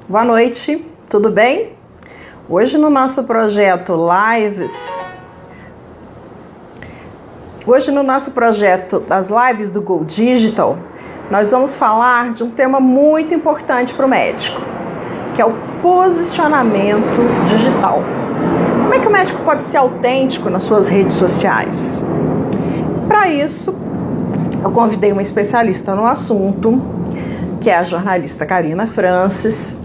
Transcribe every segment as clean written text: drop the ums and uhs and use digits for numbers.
Boa noite, tudo bem? Hoje no nosso projeto das lives do Go Digital, nós vamos falar de um tema muito importante para o médico, que é o posicionamento digital. Como é que o médico pode ser autêntico nas suas redes sociais? Para isso, eu convidei uma especialista no assunto, que é a jornalista Karina Francis.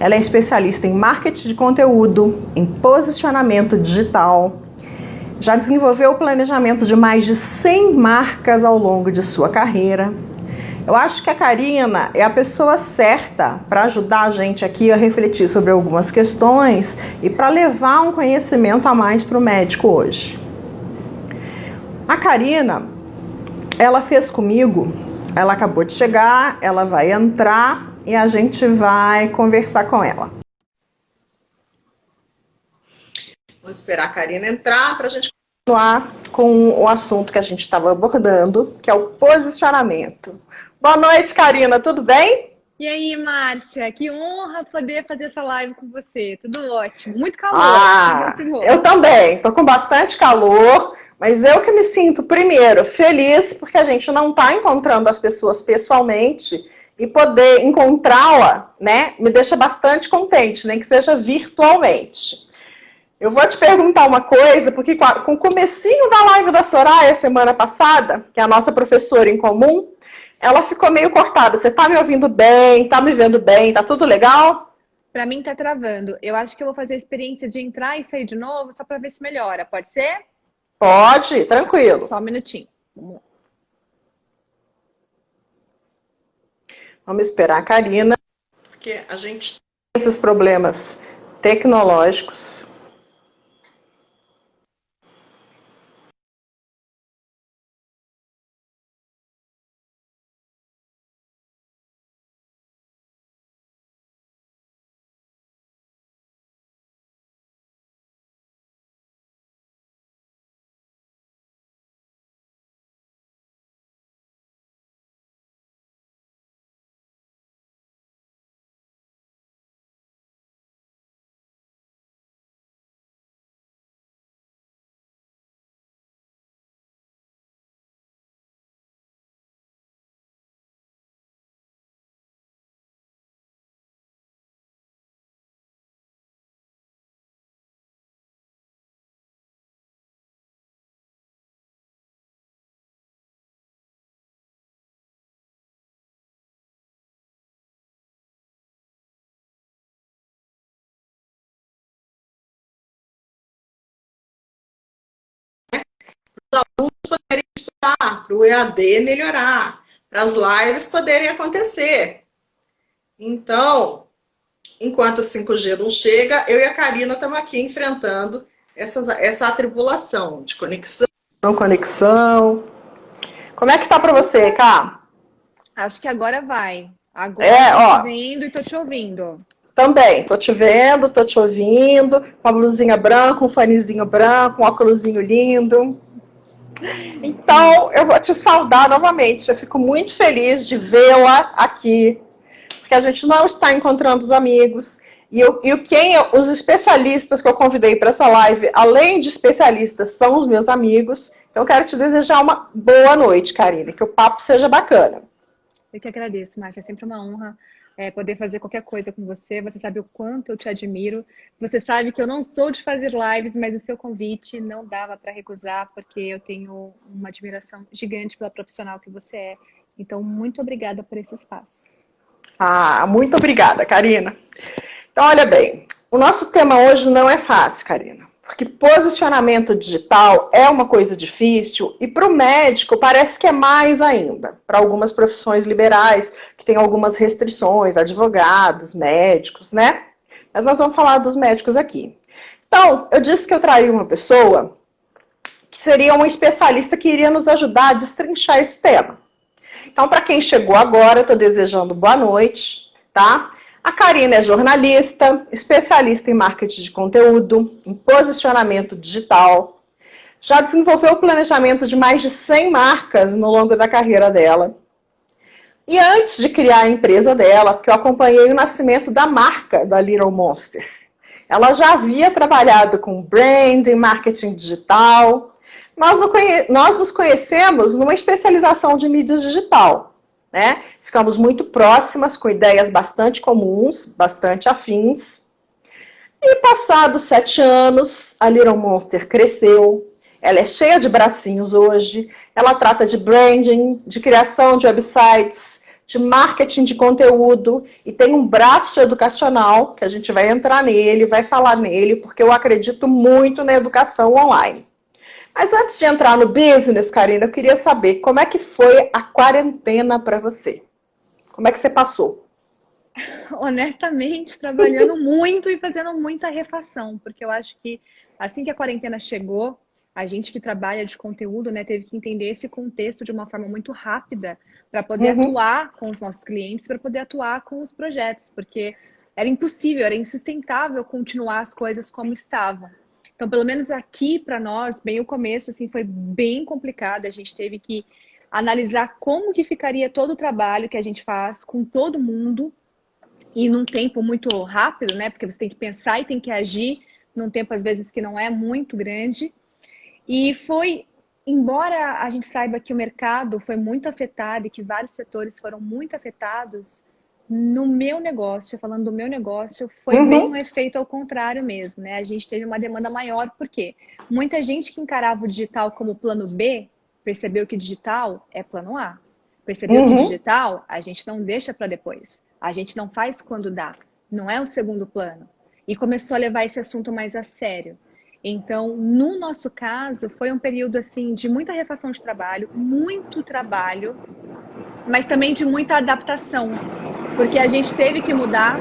Ela é especialista em marketing de conteúdo, em posicionamento digital. Já desenvolveu o planejamento de mais de 100 marcas ao longo de sua carreira. Eu acho que a Karina é a pessoa certa para ajudar a gente aqui a refletir sobre algumas questões e para levar um conhecimento a mais para o médico hoje. A Karina, ela fez comigo, ela acabou de chegar, ela vai entrar e a gente vai conversar com ela. Vou esperar a Karina entrar para a gente continuar com o assunto que a gente estava abordando, que é o posicionamento. Boa noite, Karina, tudo bem? E aí, Márcia, que honra poder fazer essa live com você. Tudo ótimo, muito calor. Eu também, estou com bastante calor, mas eu que me sinto, primeiro, feliz, porque a gente não está encontrando as pessoas pessoalmente e poder encontrá-la, né, me deixa bastante contente, nem que seja virtualmente. Eu vou te perguntar uma coisa, porque com o comecinho da live da Soraya, semana passada, que é a nossa professora em comum, ela ficou meio cortada. Você tá me ouvindo bem? Tá me vendo bem? Tá tudo legal? Pra mim tá travando. Eu acho que eu vou fazer a experiência de entrar e sair de novo, só pra ver se melhora. Pode ser? Pode, tranquilo. Só um minutinho. Vamos esperar a Karina, porque a gente tem esses problemas tecnológicos. Os alunos poderem estudar, para o EAD melhorar, para as lives poderem acontecer. Então, enquanto o 5G não chega, eu e a Karina estamos aqui enfrentando essa atribulação de conexão. Não conexão. Como é que tá para você, Cá? Acho que agora vai. Agora tô te vendo e tô te ouvindo. Também, tô te vendo, tô te ouvindo, com a blusinha branca, um fonezinho branco, um óculosinho lindo. Então, eu vou te saudar novamente. Eu fico muito feliz de vê-la aqui, porque a gente não está encontrando os amigos. Os especialistas que eu convidei para essa live, além de especialistas, são os meus amigos. Então, eu quero te desejar uma boa noite, Karina, que o papo seja bacana. Eu que agradeço, Márcia. É sempre uma honra poder fazer qualquer coisa com você. Você sabe o quanto eu te admiro. Você sabe que eu não sou de fazer lives, mas o seu convite não dava para recusar, porque eu tenho uma admiração gigante pela profissional que você é. Então, muito obrigada por esse espaço. Muito obrigada, Karina. Então, olha bem, o nosso tema hoje não é fácil, Karina, porque posicionamento digital é uma coisa difícil e para o médico parece que é mais ainda. Para algumas profissões liberais, que tem algumas restrições, advogados, médicos, né? Mas nós vamos falar dos médicos aqui. Então, eu disse que eu traria uma pessoa que seria um especialista que iria nos ajudar a destrinchar esse tema. Então, para quem chegou agora, eu estou desejando boa noite, tá? A Karina é jornalista, especialista em marketing de conteúdo, em posicionamento digital. Já desenvolveu o planejamento de mais de 100 marcas no longo da carreira dela. E antes de criar a empresa dela, porque eu acompanhei o nascimento da marca da Little Monster, ela já havia trabalhado com branding, marketing digital. Nós nos conhecemos numa especialização de mídias digital, né? Ficamos muito próximas, com ideias bastante comuns, bastante afins. E passados 7 anos, a Little Monster cresceu. Ela é cheia de bracinhos hoje. Ela trata de branding, de criação de websites, de marketing de conteúdo e tem um braço educacional que a gente vai entrar nele, vai falar nele, porque eu acredito muito na educação online. Mas antes de entrar no business, Karina, eu queria saber como é que foi a quarentena para você? Como é que você passou? Honestamente, trabalhando muito e fazendo muita refação, porque eu acho que assim que a quarentena chegou, a gente que trabalha de conteúdo, né, teve que entender esse contexto de uma forma muito rápida para poder atuar com os nossos clientes, para poder atuar com os projetos, porque era impossível, era insustentável continuar as coisas como estavam. Então, pelo menos aqui para nós, bem o começo assim foi bem complicado, a gente teve que analisar como que ficaria todo o trabalho que a gente faz com todo mundo e num tempo muito rápido, né? Porque você tem que pensar e tem que agir num tempo, às vezes, que não é muito grande. E foi, embora a gente saiba que o mercado foi muito afetado e que vários setores foram muito afetados, no meu negócio, falando do meu negócio, foi bem um efeito ao contrário mesmo, né? A gente teve uma demanda maior, porque muita gente que encarava o digital como plano B, percebeu que digital é plano A. Percebeu que digital a gente não deixa para depois. A gente não faz quando dá. Não é o segundo plano. E começou a levar esse assunto mais a sério. Então, no nosso caso, foi um período assim de muita refação de trabalho, muito trabalho, mas também de muita adaptação, porque a gente teve que mudar.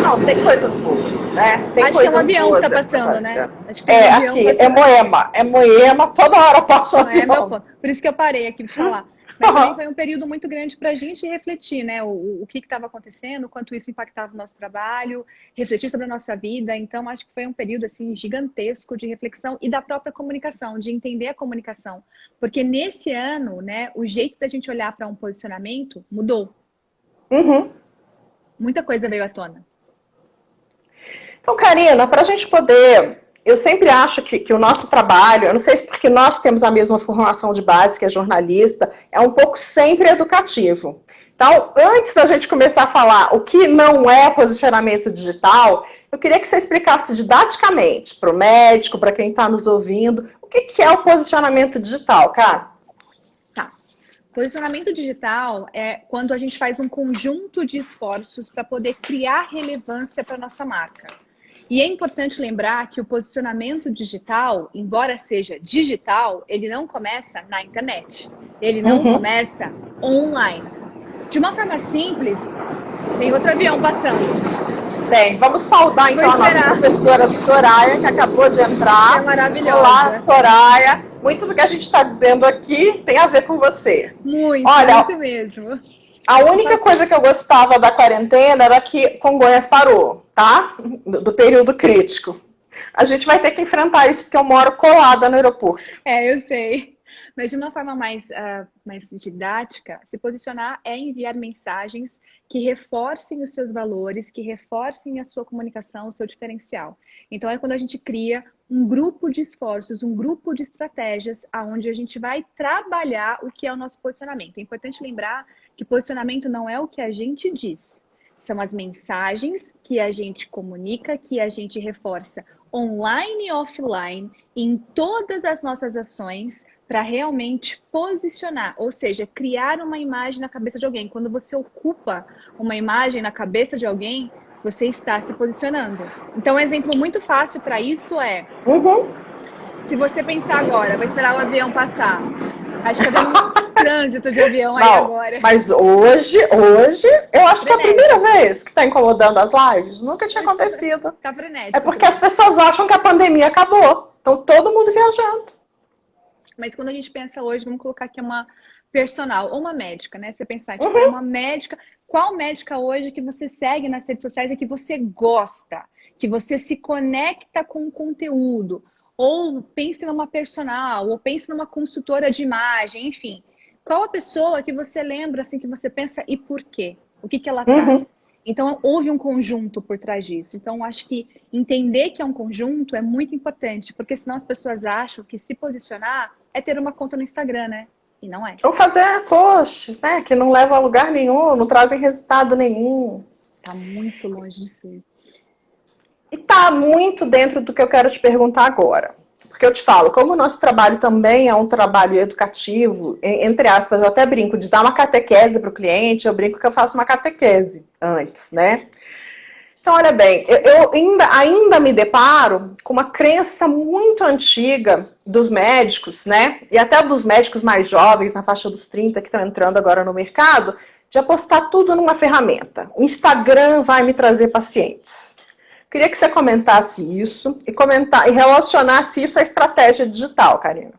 Não, tem coisas boas, né? Tem Acho que é um coisas avião que boas tá passando, né? Acho que tem É, um avião aqui, passando. é Moema. É Moema, toda hora passa um Não é meu avião. ponto. Por isso que eu parei aqui de falar. Mas também foi um período muito grande para a gente refletir, né? O que estava acontecendo, quanto isso impactava o nosso trabalho, refletir sobre a nossa vida. Então, acho que foi um período assim gigantesco de reflexão e da própria comunicação, de entender a comunicação. Porque nesse ano, né, o jeito da gente olhar para um posicionamento mudou. Muita coisa veio à tona. Então, Karina, para a gente poder... Eu sempre acho que o nosso trabalho, eu não sei se porque nós temos a mesma formação de base, que é jornalista, é um pouco sempre educativo. Então, antes da gente começar a falar o que não é posicionamento digital, eu queria que você explicasse didaticamente para o médico, para quem está nos ouvindo, o que é o posicionamento digital, cara? Tá. Posicionamento digital é quando a gente faz um conjunto de esforços para poder criar relevância para nossa marca. E é importante lembrar que o posicionamento digital, embora seja digital, ele não começa na internet. Ele não começa online. De uma forma simples, tem outro avião passando. Tem. Vamos saudar então a nossa professora Soraya, que acabou de entrar. É maravilhosa. Olá, Soraya. Muito do que a gente está dizendo aqui tem a ver com você. Muito, olha, muito mesmo. A única coisa que eu gostava da quarentena era que Congonhas parou, tá? Do período crítico. A gente vai ter que enfrentar isso porque eu moro colada no aeroporto. É, eu sei. Mas de uma forma mais didática, se posicionar é enviar mensagens que reforcem os seus valores, que reforcem a sua comunicação, o seu diferencial. Então é quando a gente cria um grupo de esforços, um grupo de estratégias onde a gente vai trabalhar o que é o nosso posicionamento. É importante lembrar que posicionamento não é o que a gente diz. São as mensagens que a gente comunica, que a gente reforça online e offline, em todas as nossas ações, para realmente posicionar, ou seja, criar uma imagem na cabeça de alguém. Quando você ocupa uma imagem na cabeça de alguém, você está se posicionando. Então, um exemplo muito fácil para isso é... Se você pensar agora, vou esperar o avião passar. Acho que tá dando um trânsito de avião aí agora. Mas hoje, eu acho que é a primeira vez que está incomodando as lives. Nunca tinha acontecido. Tá frenético. É porque as pessoas acham que a pandemia acabou. Então, todo mundo viajando. Mas quando a gente pensa hoje, vamos colocar aqui uma personal ou uma médica, né? Você pensar que é uma médica, qual médica hoje que você segue nas redes sociais e que você gosta, que você se conecta com o conteúdo? Ou pense numa personal, ou pense numa consultora de imagem, enfim. Qual a pessoa que você lembra, assim, que você pensa e por quê? O que que ela Uhum. traz? Então, houve um conjunto por trás disso. Então, acho que entender que é um conjunto é muito importante, porque senão as pessoas acham que se posicionar é ter uma conta no Instagram, né? E não é. Ou fazer posts, né, que não levam a lugar nenhum, não trazem resultado nenhum. Tá muito longe de ser. E tá muito dentro do que eu quero te perguntar agora. Porque eu te falo, como o nosso trabalho também é um trabalho educativo, entre aspas, eu até brinco de dar uma catequese para o cliente, eu brinco que eu faço uma catequese antes, né? Então, olha bem, eu ainda me deparo com uma crença muito antiga dos médicos, né? E até dos médicos mais jovens, na faixa dos 30, que estão entrando agora no mercado, de apostar tudo numa ferramenta. O Instagram vai me trazer pacientes. Queria que você comentasse isso e relacionasse isso à estratégia digital, Karina.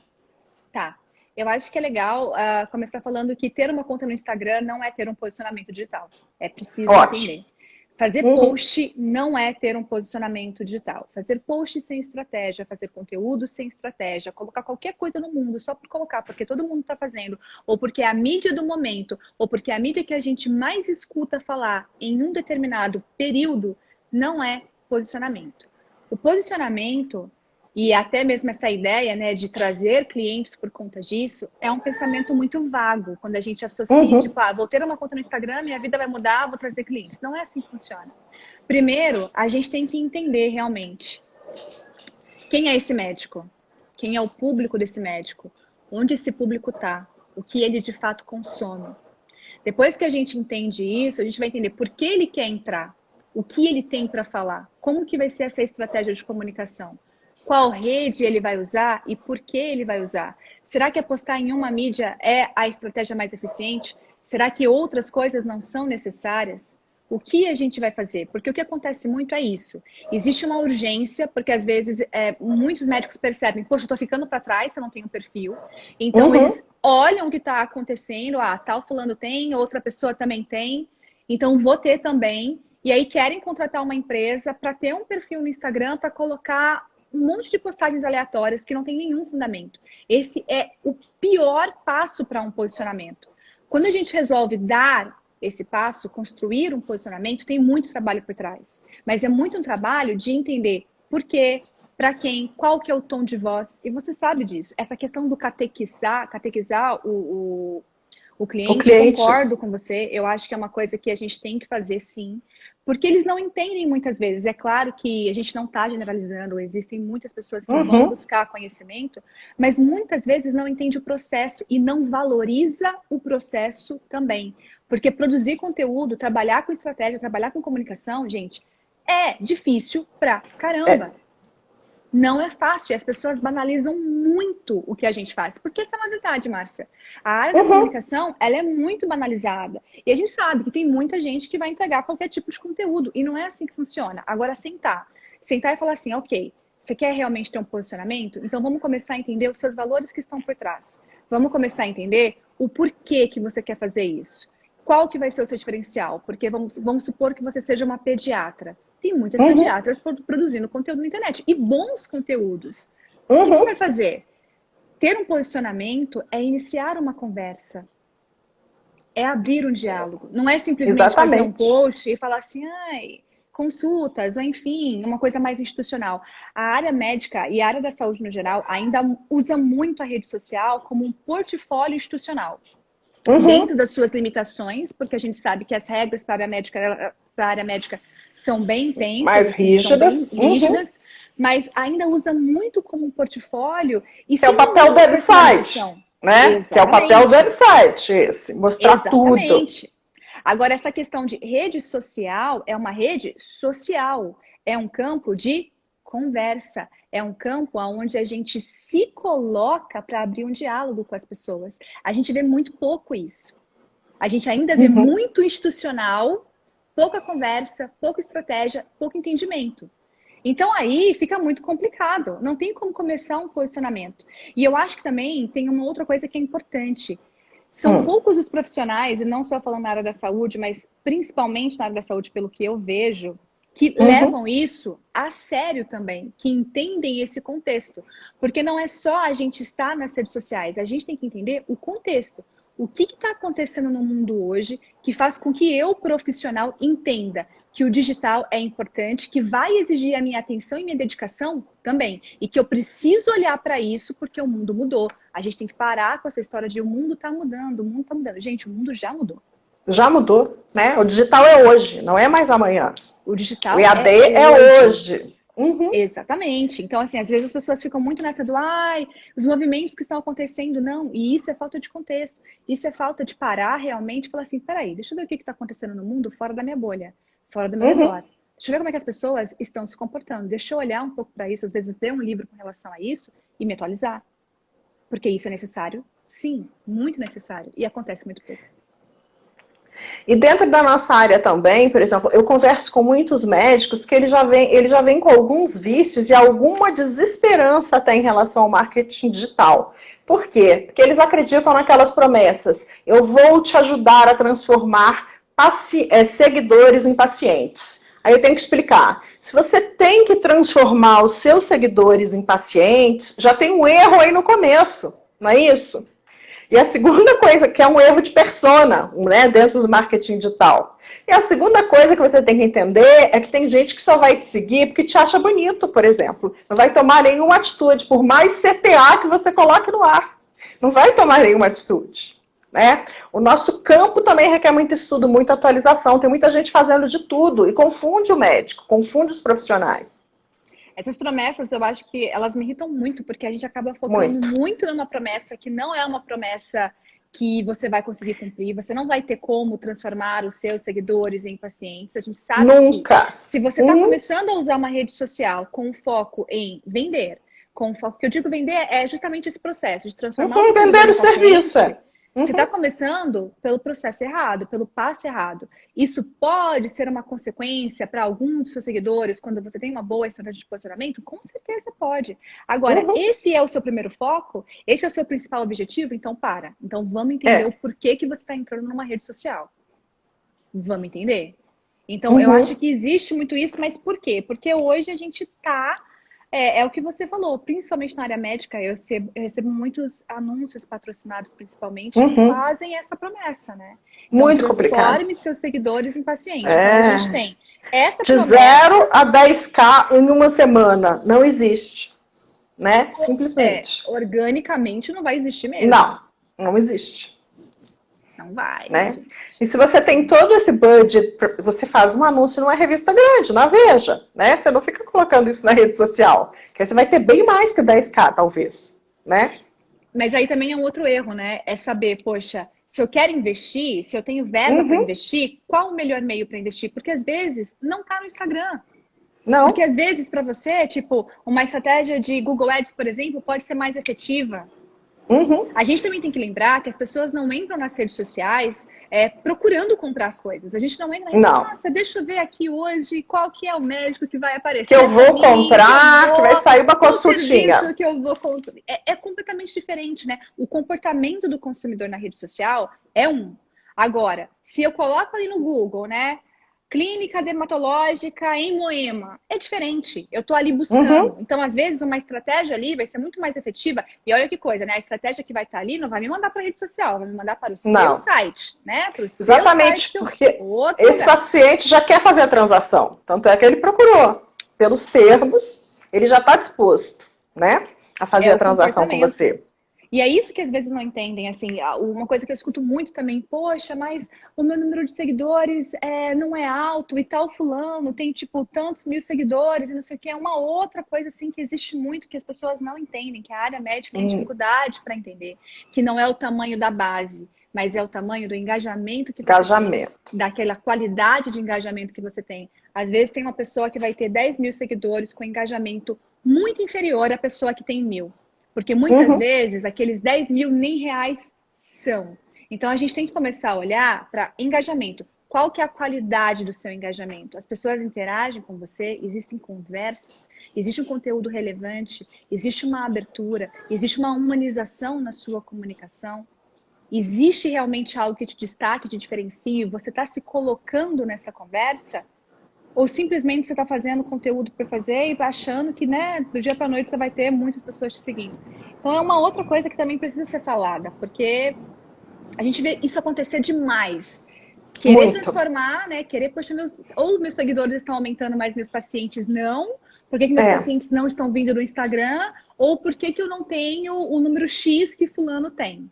Tá. Eu acho que é legal começar falando que ter uma conta no Instagram não é ter um posicionamento digital. É preciso Ótimo. entender. Fazer post não é ter um posicionamento digital. Fazer post sem estratégia, fazer conteúdo sem estratégia, colocar qualquer coisa no mundo só por colocar, porque todo mundo está fazendo, ou porque é a mídia do momento, ou porque é a mídia que a gente mais escuta falar em um determinado período, não é posicionamento. O posicionamento e até mesmo essa ideia, né, de trazer clientes por conta disso, é um pensamento muito vago, quando a gente associa, tipo, vou ter uma conta no Instagram, minha vida vai mudar, vou trazer clientes. Não é assim que funciona. Primeiro, a gente tem que entender realmente quem é esse médico, quem é o público desse médico, onde esse público está, o que ele de fato consome. Depois que a gente entende isso, a gente vai entender por que ele quer entrar, o que ele tem para falar, como que vai ser essa estratégia de comunicação. Qual rede ele vai usar e por que ele vai usar? Será que apostar em uma mídia é a estratégia mais eficiente? Será que outras coisas não são necessárias? O que a gente vai fazer? Porque o que acontece muito é isso. Existe uma urgência, porque às vezes muitos médicos percebem, poxa, eu estou ficando para trás se eu não tenho perfil. Então eles olham o que está acontecendo, tal fulano tem, outra pessoa também tem, então vou ter também. E aí querem contratar uma empresa para ter um perfil no Instagram para colocar um monte de postagens aleatórias que não tem nenhum fundamento. Esse é o pior passo para um posicionamento. Quando a gente resolve dar esse passo, construir um posicionamento, tem muito trabalho por trás. Mas é muito um trabalho de entender por quê, para quem, qual que é o tom de voz. E você sabe disso. Essa questão do catequizar o cliente, eu concordo com você. Eu acho que é uma coisa que a gente tem que fazer, sim. Porque eles não entendem muitas vezes. É claro que a gente não está generalizando, existem muitas pessoas que vão buscar conhecimento, mas muitas vezes não entende o processo e não valoriza o processo também. Porque produzir conteúdo, trabalhar com estratégia, trabalhar com comunicação, gente, é difícil pra caramba. Não é fácil, e as pessoas banalizam muito o que a gente faz. Porque essa é uma verdade, Márcia. A área da comunicação, ela é muito banalizada. E a gente sabe que tem muita gente que vai entregar qualquer tipo de conteúdo. E não é assim que funciona. Agora, sentar. Sentar e falar assim, ok, você quer realmente ter um posicionamento? Então vamos começar a entender os seus valores que estão por trás. Vamos começar a entender o porquê que você quer fazer isso. Qual que vai ser o seu diferencial? Porque vamos supor que você seja uma pediatra. Tem muitas pediatras produzindo conteúdo na internet. E bons conteúdos. O que você vai fazer? Ter um posicionamento é iniciar uma conversa. É abrir um diálogo. Não é simplesmente fazer um post e falar assim, consultas, ou enfim, uma coisa mais institucional. A área médica e a área da saúde no geral ainda usa muito a rede social como um portfólio institucional. Dentro das suas limitações, porque a gente sabe que as regras para a área médica são bem intensas, mais rígidas, são bem rígidas, mas ainda usa muito como um portfólio. E é o papel do website, né? Exatamente. Que é o papel do website, esse, mostrar tudo. Agora, essa questão de rede social é uma rede social, é um campo de conversa, é um campo onde a gente se coloca para abrir um diálogo com as pessoas. A gente vê muito pouco isso. A gente ainda vê muito institucional, pouca conversa, pouca estratégia, pouco entendimento. Então aí fica muito complicado, não tem como começar um posicionamento. E eu acho que também tem uma outra coisa que é importante. São poucos os profissionais, e não só falando na área da saúde, mas principalmente na área da saúde, pelo que eu vejo, que levam isso a sério também, que entendem esse contexto. Porque não é só a gente estar nas redes sociais, a gente tem que entender o contexto. O que está acontecendo no mundo hoje que faz com que eu, profissional, entenda que o digital é importante, que vai exigir a minha atenção e minha dedicação também. E que eu preciso olhar para isso porque o mundo mudou. A gente tem que parar com essa história de o mundo está mudando, o mundo está mudando. Gente, o mundo já mudou. Já mudou, né? O digital é hoje, não é mais amanhã. O digital o EAD é hoje. Exatamente. Então, assim, às vezes as pessoas ficam muito nessa do os movimentos que estão acontecendo, não. E isso é falta de contexto. Isso é falta de parar realmente e falar assim, peraí, deixa eu ver o que está acontecendo no mundo fora da minha bolha, fora do meu redor. Deixa eu ver como é que as pessoas estão se comportando. Deixa eu olhar um pouco para isso, às vezes ler um livro com relação a isso e me atualizar. Porque isso é necessário? Sim, muito necessário. E acontece muito pouco. E dentro da nossa área também, por exemplo, eu converso com muitos médicos que eles já vêm com alguns vícios e alguma desesperança até em relação ao marketing digital. Por quê? Porque eles acreditam naquelas promessas. Eu vou te ajudar a transformar seguidores em pacientes. Aí eu tenho que explicar. Se você tem que transformar os seus seguidores em pacientes, já tem um erro aí no começo, não é isso? E a segunda coisa, que é um erro de persona, né, dentro do marketing digital. E a segunda coisa que você tem que entender é que tem gente que só vai te seguir porque te acha bonito, por exemplo. Não vai tomar nenhuma atitude, por mais CTA que você coloque no ar. Não vai tomar nenhuma atitude. Né? O nosso campo também requer muito estudo, muita atualização. Tem muita gente fazendo de tudo e confunde o médico, confunde os profissionais. Essas promessas, eu acho que elas me irritam muito, porque a gente acaba focando muito numa promessa que não é uma promessa que você vai conseguir cumprir. Você não vai ter como transformar os seus seguidores em pacientes. A gente sabe que se você está começando a usar uma rede social com foco em vender, com foco, que eu digo vender é justamente esse processo de transformar o vender o serviço, Você está começando pelo processo errado, pelo passo errado. Isso pode ser uma consequência para alguns dos seus seguidores quando você tem uma boa estratégia de posicionamento? Com certeza pode. Agora, esse é o seu primeiro foco? Esse é o seu principal objetivo? Então, para. Então, vamos entender o porquê que você está entrando numa rede social. Vamos entender? Então, eu acho que existe muito isso, mas por quê? Porque hoje a gente está... É o que você falou, principalmente na área médica, eu recebo muitos anúncios patrocinados, principalmente, que fazem essa promessa, né? Então, muito complicado. Transforme seus seguidores em pacientes. Então, a gente tem essa de 0 a 10K em uma semana. Não existe. Né? Simplesmente. Organicamente não vai existir mesmo. Não existe. Não vai. Né? E se você tem todo esse budget, você faz um anúncio numa revista grande, na Veja, né? Você não fica colocando isso na rede social, que aí você vai ter bem mais que 10K, talvez, né? Mas aí também é um outro erro, né? É saber, poxa, se eu quero investir, se eu tenho verba para investir, qual o melhor meio para investir? Porque às vezes não tá no Instagram. Não. Porque às vezes para você, tipo, uma estratégia de Google Ads, por exemplo, pode ser mais efetiva. A gente também tem que lembrar que as pessoas não entram nas redes sociais procurando comprar as coisas. A gente não entra nossa, deixa eu ver aqui hoje qual que é o médico que vai aparecer. Que eu vou comprar, que vai sair uma consultinha. Que eu vou comprar. É completamente diferente, né? O comportamento do consumidor na rede social é um. Agora, se eu coloco ali no Google, né? Clínica dermatológica em Moema. É diferente. Eu tô ali buscando. Então, às vezes, uma estratégia ali vai ser muito mais efetiva. E olha que coisa, né? A estratégia que vai estar ali não vai me mandar para a rede social, vai me mandar para o seu site, né? Para o seu Exatamente, site, porque esse paciente já quer fazer a transação. Tanto é que ele procurou. Pelos termos, ele já está disposto, né? A fazer a transação com você. E é isso que às vezes não entendem, assim, uma coisa que eu escuto muito também, poxa, mas o meu número de seguidores não é alto e tal fulano tem, tipo, tantos mil seguidores e não sei o que, é uma outra coisa, assim, que existe muito, que as pessoas não entendem, que a área médica tem dificuldade para entender, que não é o tamanho da base, mas é o tamanho do engajamento que você tem, daquela qualidade de engajamento que você tem. Às vezes tem uma pessoa que vai ter 10 mil seguidores com engajamento muito inferior à pessoa que tem 1000. Porque muitas vezes aqueles 10 mil nem reais são. Então a gente tem que começar a olhar para engajamento. Qual que é a qualidade do seu engajamento? As pessoas interagem com você, existem conversas, existe um conteúdo relevante, existe uma abertura, existe uma humanização na sua comunicação. Existe realmente algo que te destaque, te diferencie? Você está se colocando nessa conversa? ou simplesmente você está fazendo conteúdo para fazer e achando que, né, do dia para a noite você vai ter muitas pessoas te seguindo. Então é uma outra coisa que também precisa ser falada, porque a gente vê isso acontecer demais. Querer Muito. transformar, né? Querer, poxa, ou meus seguidores estão aumentando, mas meus pacientes não. Por que que meus É. pacientes não estão vindo no Instagram? Ou por que que eu não tenho o número X que fulano tem?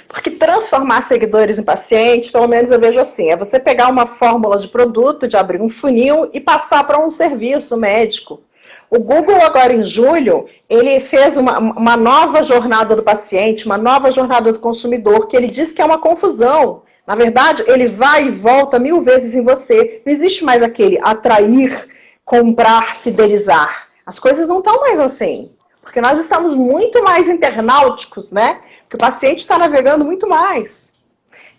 Porque transformar seguidores em pacientes, pelo menos eu vejo assim, é você pegar uma fórmula de produto, de abrir um funil e passar para um serviço médico. O Google agora em julho, ele fez uma nova jornada do paciente, uma nova jornada do consumidor, que ele diz que é uma confusão. Na verdade, ele vai e volta 1000 vezes em você. Não existe mais aquele atrair, comprar, fidelizar. As coisas não estão mais assim. Porque nós estamos muito mais internauticos, né? Porque o paciente está navegando muito mais.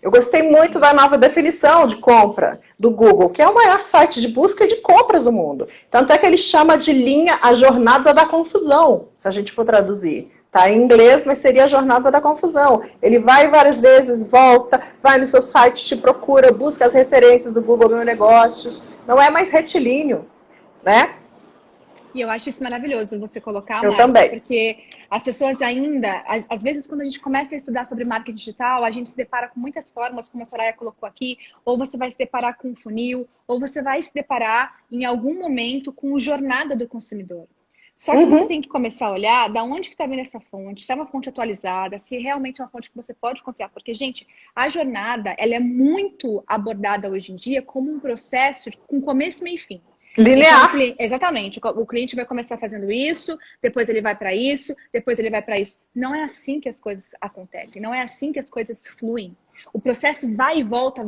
Eu gostei muito da nova definição de compra do Google, que é o maior site de busca de compras do mundo. Tanto é que ele chama de linha a jornada da confusão, se a gente for traduzir. Está em inglês, mas seria a jornada da confusão. Ele vai várias vezes, volta, vai no seu site, te procura, busca as referências do Google Meus Negócios. Não é mais retilíneo, né? E eu acho isso maravilhoso você colocar, Eu Márcia, também. porque as pessoas ainda, às vezes, quando a gente começa a estudar sobre marketing digital, a gente se depara com muitas formas, como a Soraya colocou aqui, ou você vai se deparar com um funil, ou você vai se deparar em algum momento com a jornada do consumidor. Só que você Uhum. tem que começar a olhar da onde que está vindo essa fonte, se é uma fonte atualizada, se realmente é uma fonte que você pode confiar. Porque, gente, a jornada, ela é muito abordada hoje em dia como um processo com começo, meio e fim. Então, Linear. exatamente, o cliente vai começar fazendo isso, depois ele vai para isso, depois ele vai para isso. Não é assim que as coisas acontecem, não é assim que as coisas fluem. O processo vai e volta,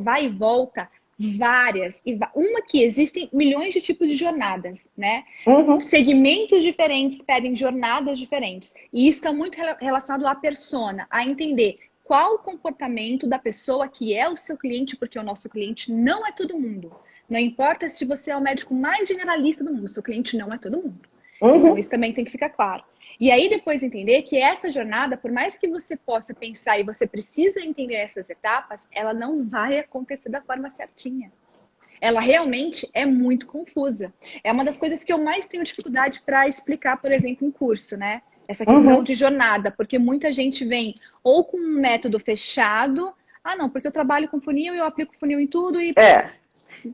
várias. Uma que existem milhões de tipos de jornadas, né? Uhum. Segmentos diferentes pedem jornadas diferentes. E isso está muito relacionado à persona, a entender qual o comportamento da pessoa que é o seu cliente, porque o nosso cliente não é todo mundo. Não importa se você é o médico mais generalista do mundo, seu cliente não é todo mundo. Então, Uhum. isso também tem que ficar claro. E aí, depois entender que essa jornada, por mais que você possa pensar e você precisa entender essas etapas, ela não vai acontecer da forma certinha. Ela realmente é muito confusa. É uma das coisas que eu mais tenho dificuldade para explicar, por exemplo, em curso, né? Essa questão Uhum. de jornada, porque muita gente vem ou com um método fechado, ah, não, porque eu trabalho com funil e eu aplico funil em tudo e, É.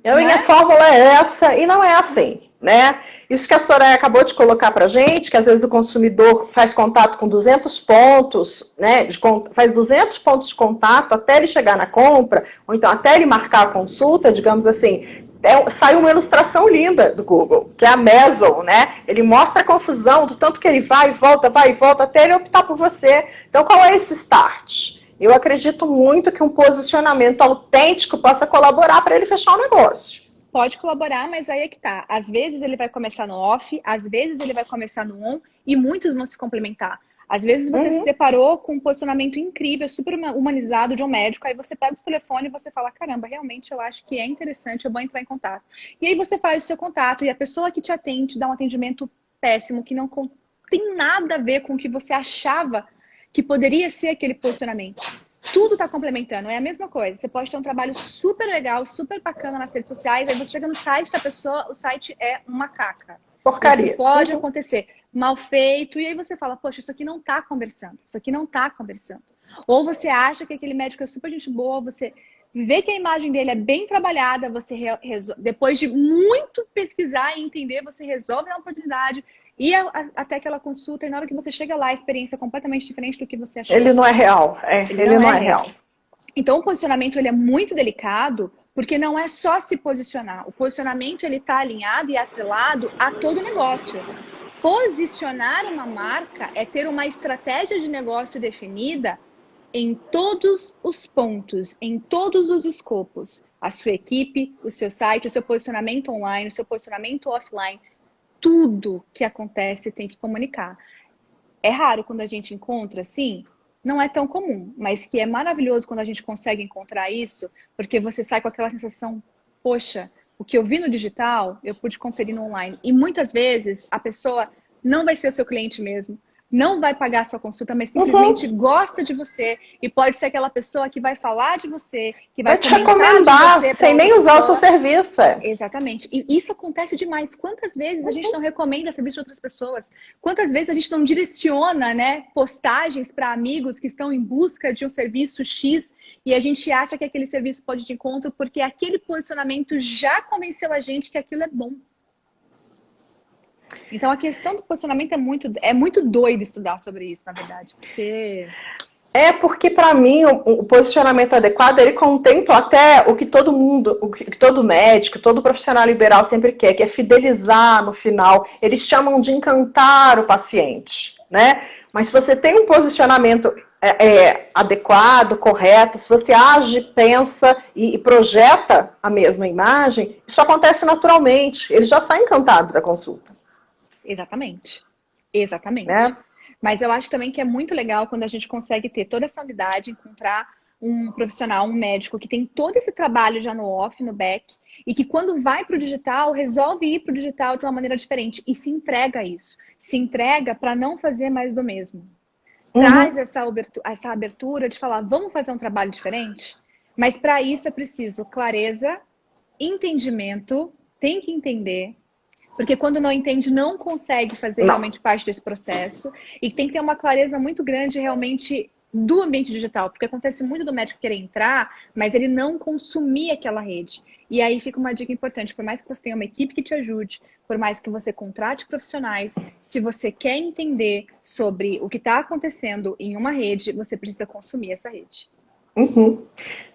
A não minha é? fórmula é essa e não é assim, né? Isso que a Soraya acabou de colocar para gente, que às vezes o consumidor faz contato com 200 pontos, né? Faz 200 pontos de contato até ele chegar na compra, ou então até ele marcar a consulta, digamos assim. Sai uma ilustração linda do Google, que é a Meso, né? Ele mostra a confusão do tanto que ele vai e volta, até ele optar por você. Então, qual é esse start? Eu acredito muito que um posicionamento autêntico possa colaborar para ele fechar o negócio. Pode colaborar, mas aí é que tá. Às vezes ele vai começar no off, às vezes ele vai começar no on, e muitos vão se complementar. Às vezes você se Uhum. deparou com um posicionamento incrível, super humanizado de um médico, aí você pega o telefone e você fala, caramba, realmente eu acho que é interessante, eu vou entrar em contato. E aí você faz o seu contato, e a pessoa que te atende dá um atendimento péssimo, que não tem nada a ver com o que você achava que poderia ser aquele posicionamento. Tudo está complementando, é a mesma coisa. Você pode ter um trabalho super legal, super bacana nas redes sociais, aí você chega no site da pessoa, o site é uma caca. Isso Porcaria. pode Uhum. acontecer, mal feito, e aí você fala, poxa, isso aqui não está conversando, isso aqui não está conversando. Ou você acha que aquele médico é super gente boa, você vê que a imagem dele é bem trabalhada, você depois de muito pesquisar e entender, você resolve a oportunidade, e até aquela consulta, e na hora que você chega lá, a experiência é completamente diferente do que você achou. Ele não é real. Ele Ele não não é é real. real. Então, o posicionamento ele é muito delicado, porque não é só se posicionar. O posicionamento ele está alinhado e atrelado a todo o negócio. Posicionar uma marca é ter uma estratégia de negócio definida em todos os pontos, em todos os escopos. A sua equipe, o seu site, o seu posicionamento online, o seu posicionamento offline. Tudo que acontece tem que comunicar. É raro quando a gente encontra, sim, não é tão comum, mas que é maravilhoso quando a gente consegue encontrar isso, porque você sai com aquela sensação, poxa, o que eu vi no digital, eu pude conferir no online. E muitas vezes a pessoa não vai ser o seu cliente mesmo. não vai pagar a sua consulta, mas Uhum. simplesmente gosta de você. E pode ser aquela pessoa que vai falar de você, que vai Vai te comentar de recomendar você para sem outra nem usar o seu pessoa. serviço, é. Exatamente. E isso acontece demais. Quantas vezes a gente não recomenda serviço de outras pessoas? Quantas vezes a gente não direciona, né, postagens para amigos que estão em busca de um serviço X e a gente acha que aquele serviço pode ir de encontro porque aquele posicionamento já convenceu a gente que aquilo é bom. Então a questão do posicionamento é muito doido estudar sobre isso, na verdade, porque É porque, para mim, o posicionamento adequado, ele contempla até o que todo mundo, o que todo médico, todo profissional liberal sempre quer, que é fidelizar no final. Eles chamam de encantar o paciente, né? Mas se você tem um posicionamento adequado, correto, se você age, pensa e projeta a mesma imagem, isso acontece naturalmente. Eles já saem encantados da consulta, exatamente. Exatamente. né? Mas eu acho também que é muito legal quando a gente consegue ter toda essa unidade, encontrar um profissional, um médico que tem todo esse trabalho já no off, no back, e que quando vai para o digital, resolve ir para o digital de uma maneira diferente e se entrega a isso. Se entrega para não fazer mais do mesmo. Traz Uhum. essa abertura de falar, vamos fazer um trabalho diferente? Mas para isso é preciso clareza, entendimento, tem que entender, porque quando não entende, não consegue fazer Não. realmente parte desse processo. E tem que ter uma clareza muito grande realmente do ambiente digital. Porque acontece muito do médico querer entrar, mas ele não consumir aquela rede. E aí fica uma dica importante. Por mais que você tenha uma equipe que te ajude, por mais que você contrate profissionais, se você quer entender sobre o que está acontecendo em uma rede, você precisa consumir essa rede. Uhum.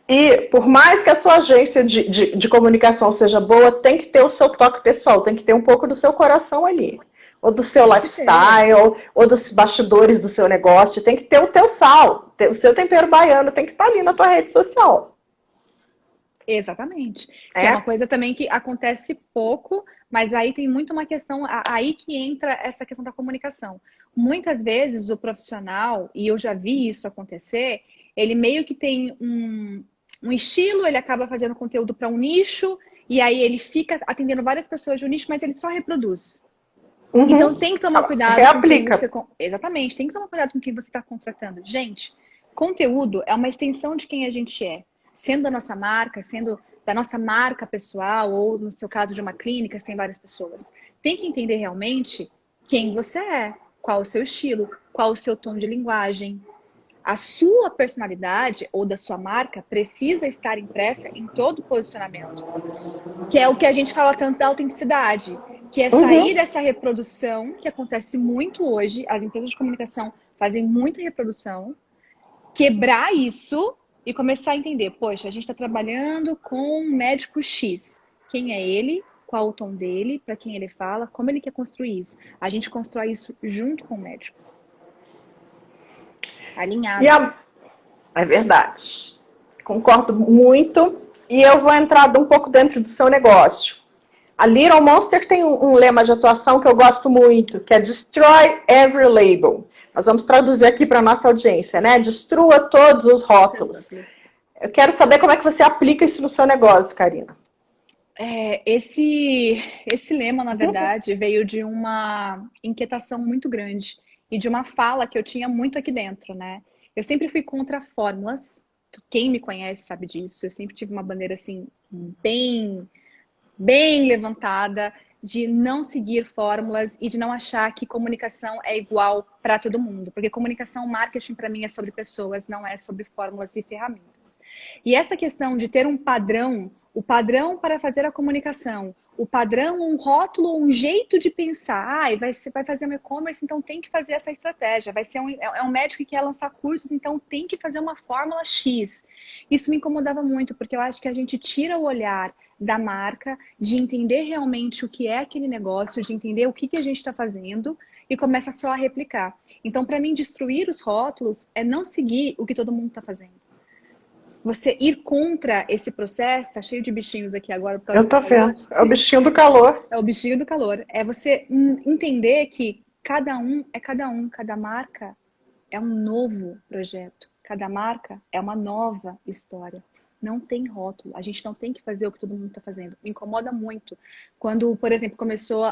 E por mais que a sua agência de comunicação seja boa, tem que ter o seu toque pessoal, tem que ter um pouco do seu coração ali. Ou do seu Tem que ter. lifestyle, ou dos bastidores do seu negócio. Tem que ter o teu sal, o seu tempero baiano tem que estar ali na tua rede social. Exatamente. Que é uma É? coisa também que acontece pouco, mas aí tem muito uma questão, aí que entra essa questão da comunicação. Muitas vezes o profissional, e eu já vi isso acontecer, ele meio que tem um estilo, ele acaba fazendo conteúdo para um nicho, e aí ele fica atendendo várias pessoas de um nicho, mas ele só reproduz. Uhum. Então tem que tomar cuidado com quem Reaplica. você. Exatamente, tem que tomar cuidado com quem você está contratando. Gente, conteúdo é uma extensão de quem a gente é. Sendo da nossa marca, sendo da nossa marca pessoal, ou no seu caso de uma clínica, você tem várias pessoas. Tem que entender realmente quem você é, qual o seu estilo, qual o seu tom de linguagem. A sua personalidade ou da sua marca precisa estar impressa em todo o posicionamento, que é o que a gente fala tanto da autenticidade, que é sair Uhum. dessa reprodução, que acontece muito hoje, as empresas de comunicação fazem muita reprodução, quebrar isso e começar a entender, poxa, a gente está trabalhando com um médico X. Quem é ele? Qual o tom dele? Para quem ele fala? Como ele quer construir isso? A gente constrói isso junto com o médico, E alinhado. a... É verdade. Concordo muito. E eu vou entrar um pouco dentro do seu negócio. A Little Monster tem um lema de atuação que eu gosto muito, que é Destroy Every Label. Nós vamos traduzir aqui para a nossa audiência, né? Destrua todos os rótulos. Eu quero saber como é que você aplica isso no seu negócio, Karina. Esse lema, na verdade, veio de uma inquietação muito grande e de uma fala que eu tinha muito aqui dentro, né? Eu sempre fui contra fórmulas. Quem me conhece sabe disso. Eu sempre tive uma bandeira assim bem levantada de não seguir fórmulas e de não achar que comunicação é igual para todo mundo, porque comunicação, marketing para mim é sobre pessoas, não é sobre fórmulas e ferramentas. E essa questão de ter um padrão, o padrão para fazer a comunicação, o padrão, um rótulo, um jeito de pensar, vai fazer um e-commerce, então tem que fazer essa estratégia, vai ser um médico que quer lançar cursos, então tem que fazer uma fórmula X. Isso me incomodava muito, porque eu acho que a gente tira o olhar da marca, de entender realmente o que é aquele negócio, de entender o que a gente está fazendo e começa só a replicar. Então, para mim, destruir os rótulos é não seguir o que todo mundo está fazendo. Você ir contra esse processo, tá cheio de bichinhos aqui agora por causa Eu do tô calor. vendo. É o bichinho do calor. É o bichinho do calor. É você entender que cada um é cada um, cada marca é um novo projeto. Cada marca é uma nova história. Não tem rótulo. A gente não tem que fazer o que todo mundo está fazendo. Me incomoda muito. Quando, por exemplo, começou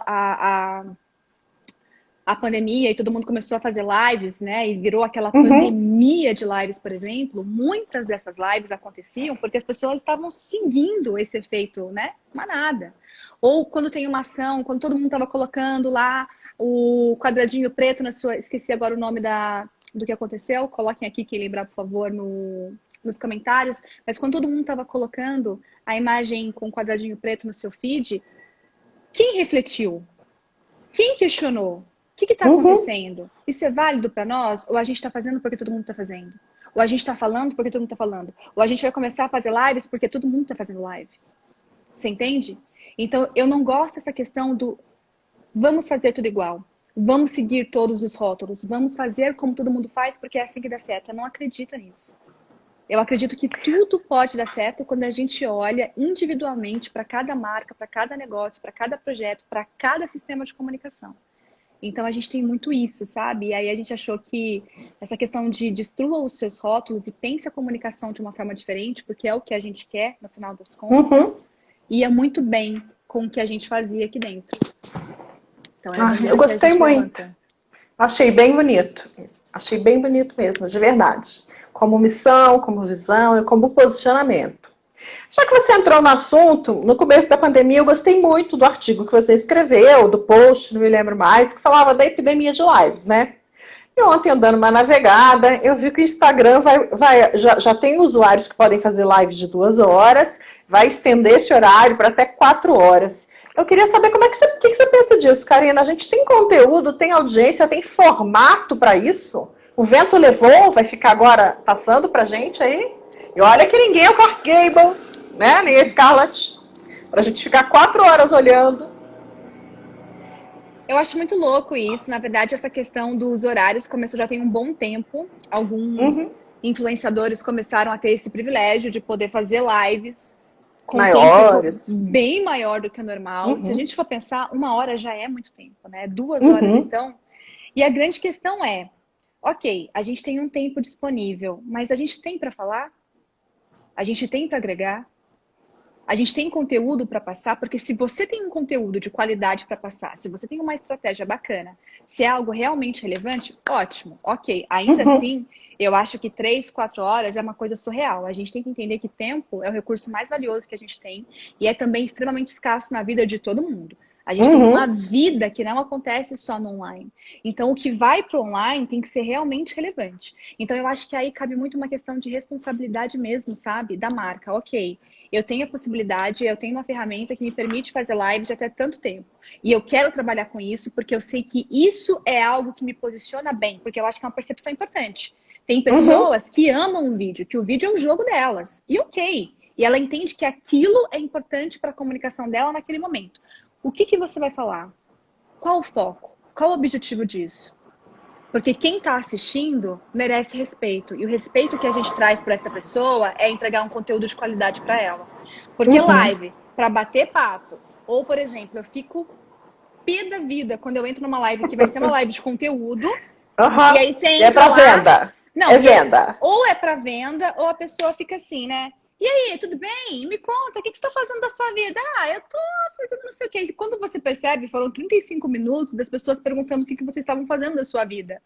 a pandemia e todo mundo começou a fazer lives, né? E virou aquela Uhum. pandemia de lives, por exemplo. Muitas dessas lives aconteciam porque as pessoas estavam seguindo esse efeito, né? Manada. Ou quando tem uma ação, quando todo mundo estava colocando lá o quadradinho preto na sua... Esqueci agora o nome do que aconteceu. Coloquem aqui, quem lembrar, por favor, nos comentários. Mas quando todo mundo estava colocando a imagem com o quadradinho preto no seu feed, quem refletiu? Quem questionou? O que está Uhum. acontecendo? Isso é válido para nós? Ou a gente está fazendo porque todo mundo está fazendo? Ou a gente está falando porque todo mundo está falando? Ou a gente vai começar a fazer lives porque todo mundo está fazendo live? Você entende? Então, eu não gosto dessa questão do vamos fazer tudo igual. Vamos seguir todos os rótulos. Vamos fazer como todo mundo faz porque é assim que dá certo. Eu não acredito nisso. Eu acredito que tudo pode dar certo quando a gente olha individualmente para cada marca, para cada negócio, para cada projeto, para cada sistema de comunicação. Então a gente tem muito isso, sabe? E aí a gente achou que essa questão de destrua os seus rótulos e pense a comunicação de uma forma diferente, porque é o que a gente quer, no final das Uhum. contas, ia muito bem com o que a gente fazia aqui dentro. Então é a Ah, eu bandeira que a gostei gente muito. levanta. Achei bem bonito. Achei bem bonito mesmo, de verdade. Como missão, como visão e como posicionamento. Já que você entrou no assunto, no começo da pandemia eu gostei muito do artigo que você escreveu, do post, não me lembro mais, que falava da epidemia de lives, né? E ontem, andando uma navegada, eu vi que o Instagram já tem usuários que podem fazer lives de 2 horas, vai estender esse horário para até 4 horas. Eu queria saber como é que o que você pensa disso, Karina? A gente tem conteúdo, tem audiência, tem formato para isso? O vento levou, vai ficar agora passando para a gente aí? E olha que ninguém é o Clark Gable, né? Nem a Scarlett. Para a gente ficar 4 horas olhando. Eu acho muito louco isso. Na verdade, essa questão dos horários começou já tem um bom tempo. Alguns Uhum. influenciadores começaram a ter esse privilégio de poder fazer lives com tempo Maiores. bem maior do que o normal. Se a Uhum. gente for pensar, 1 hora já é muito tempo, né? 2 horas, Uhum. então. E a grande questão é, ok, a gente tem um tempo disponível, mas a gente tem para falar? A gente tem para agregar? A gente tem conteúdo para passar? Porque se você tem um conteúdo de qualidade para passar, se você tem uma estratégia bacana, se é algo realmente relevante, ótimo, ok. Ainda Uhum. assim, eu acho que 3, 4 horas é uma coisa surreal. A gente tem que entender que tempo é o recurso mais valioso que a gente tem e é também extremamente escasso na vida de todo mundo. A gente tem uma Uhum. vida que não acontece só no online. Então, o que vai para o online tem que ser realmente relevante. Então, eu acho que aí cabe muito uma questão de responsabilidade mesmo, sabe? Da marca. Ok, eu tenho a possibilidade, eu tenho uma ferramenta que me permite fazer lives de até tanto tempo. E eu quero trabalhar com isso porque eu sei que isso é algo que me posiciona bem, porque eu acho que é uma percepção importante. Tem Uhum. pessoas que amam um vídeo, que o vídeo é um jogo delas. E ok. E ela entende que aquilo é importante para a comunicação dela naquele momento. O que você vai falar? Qual o foco? Qual o objetivo disso? Porque quem está assistindo merece respeito. E o respeito que a gente traz para essa pessoa é entregar um conteúdo de qualidade para ela. Porque Uhum. live, para bater papo, ou, por exemplo, eu fico pé da vida quando eu entro numa live que vai ser uma live de conteúdo, e Uhum. aí você E é entra para lá. venda. Não, É e aí, venda. ou é para venda, ou a pessoa fica assim, né? E aí, tudo bem? Me conta, o que você está fazendo da sua vida? Ah, eu tô fazendo não sei o quê. E quando você percebe, foram 35 minutos das pessoas perguntando o que vocês estavam fazendo da sua vida.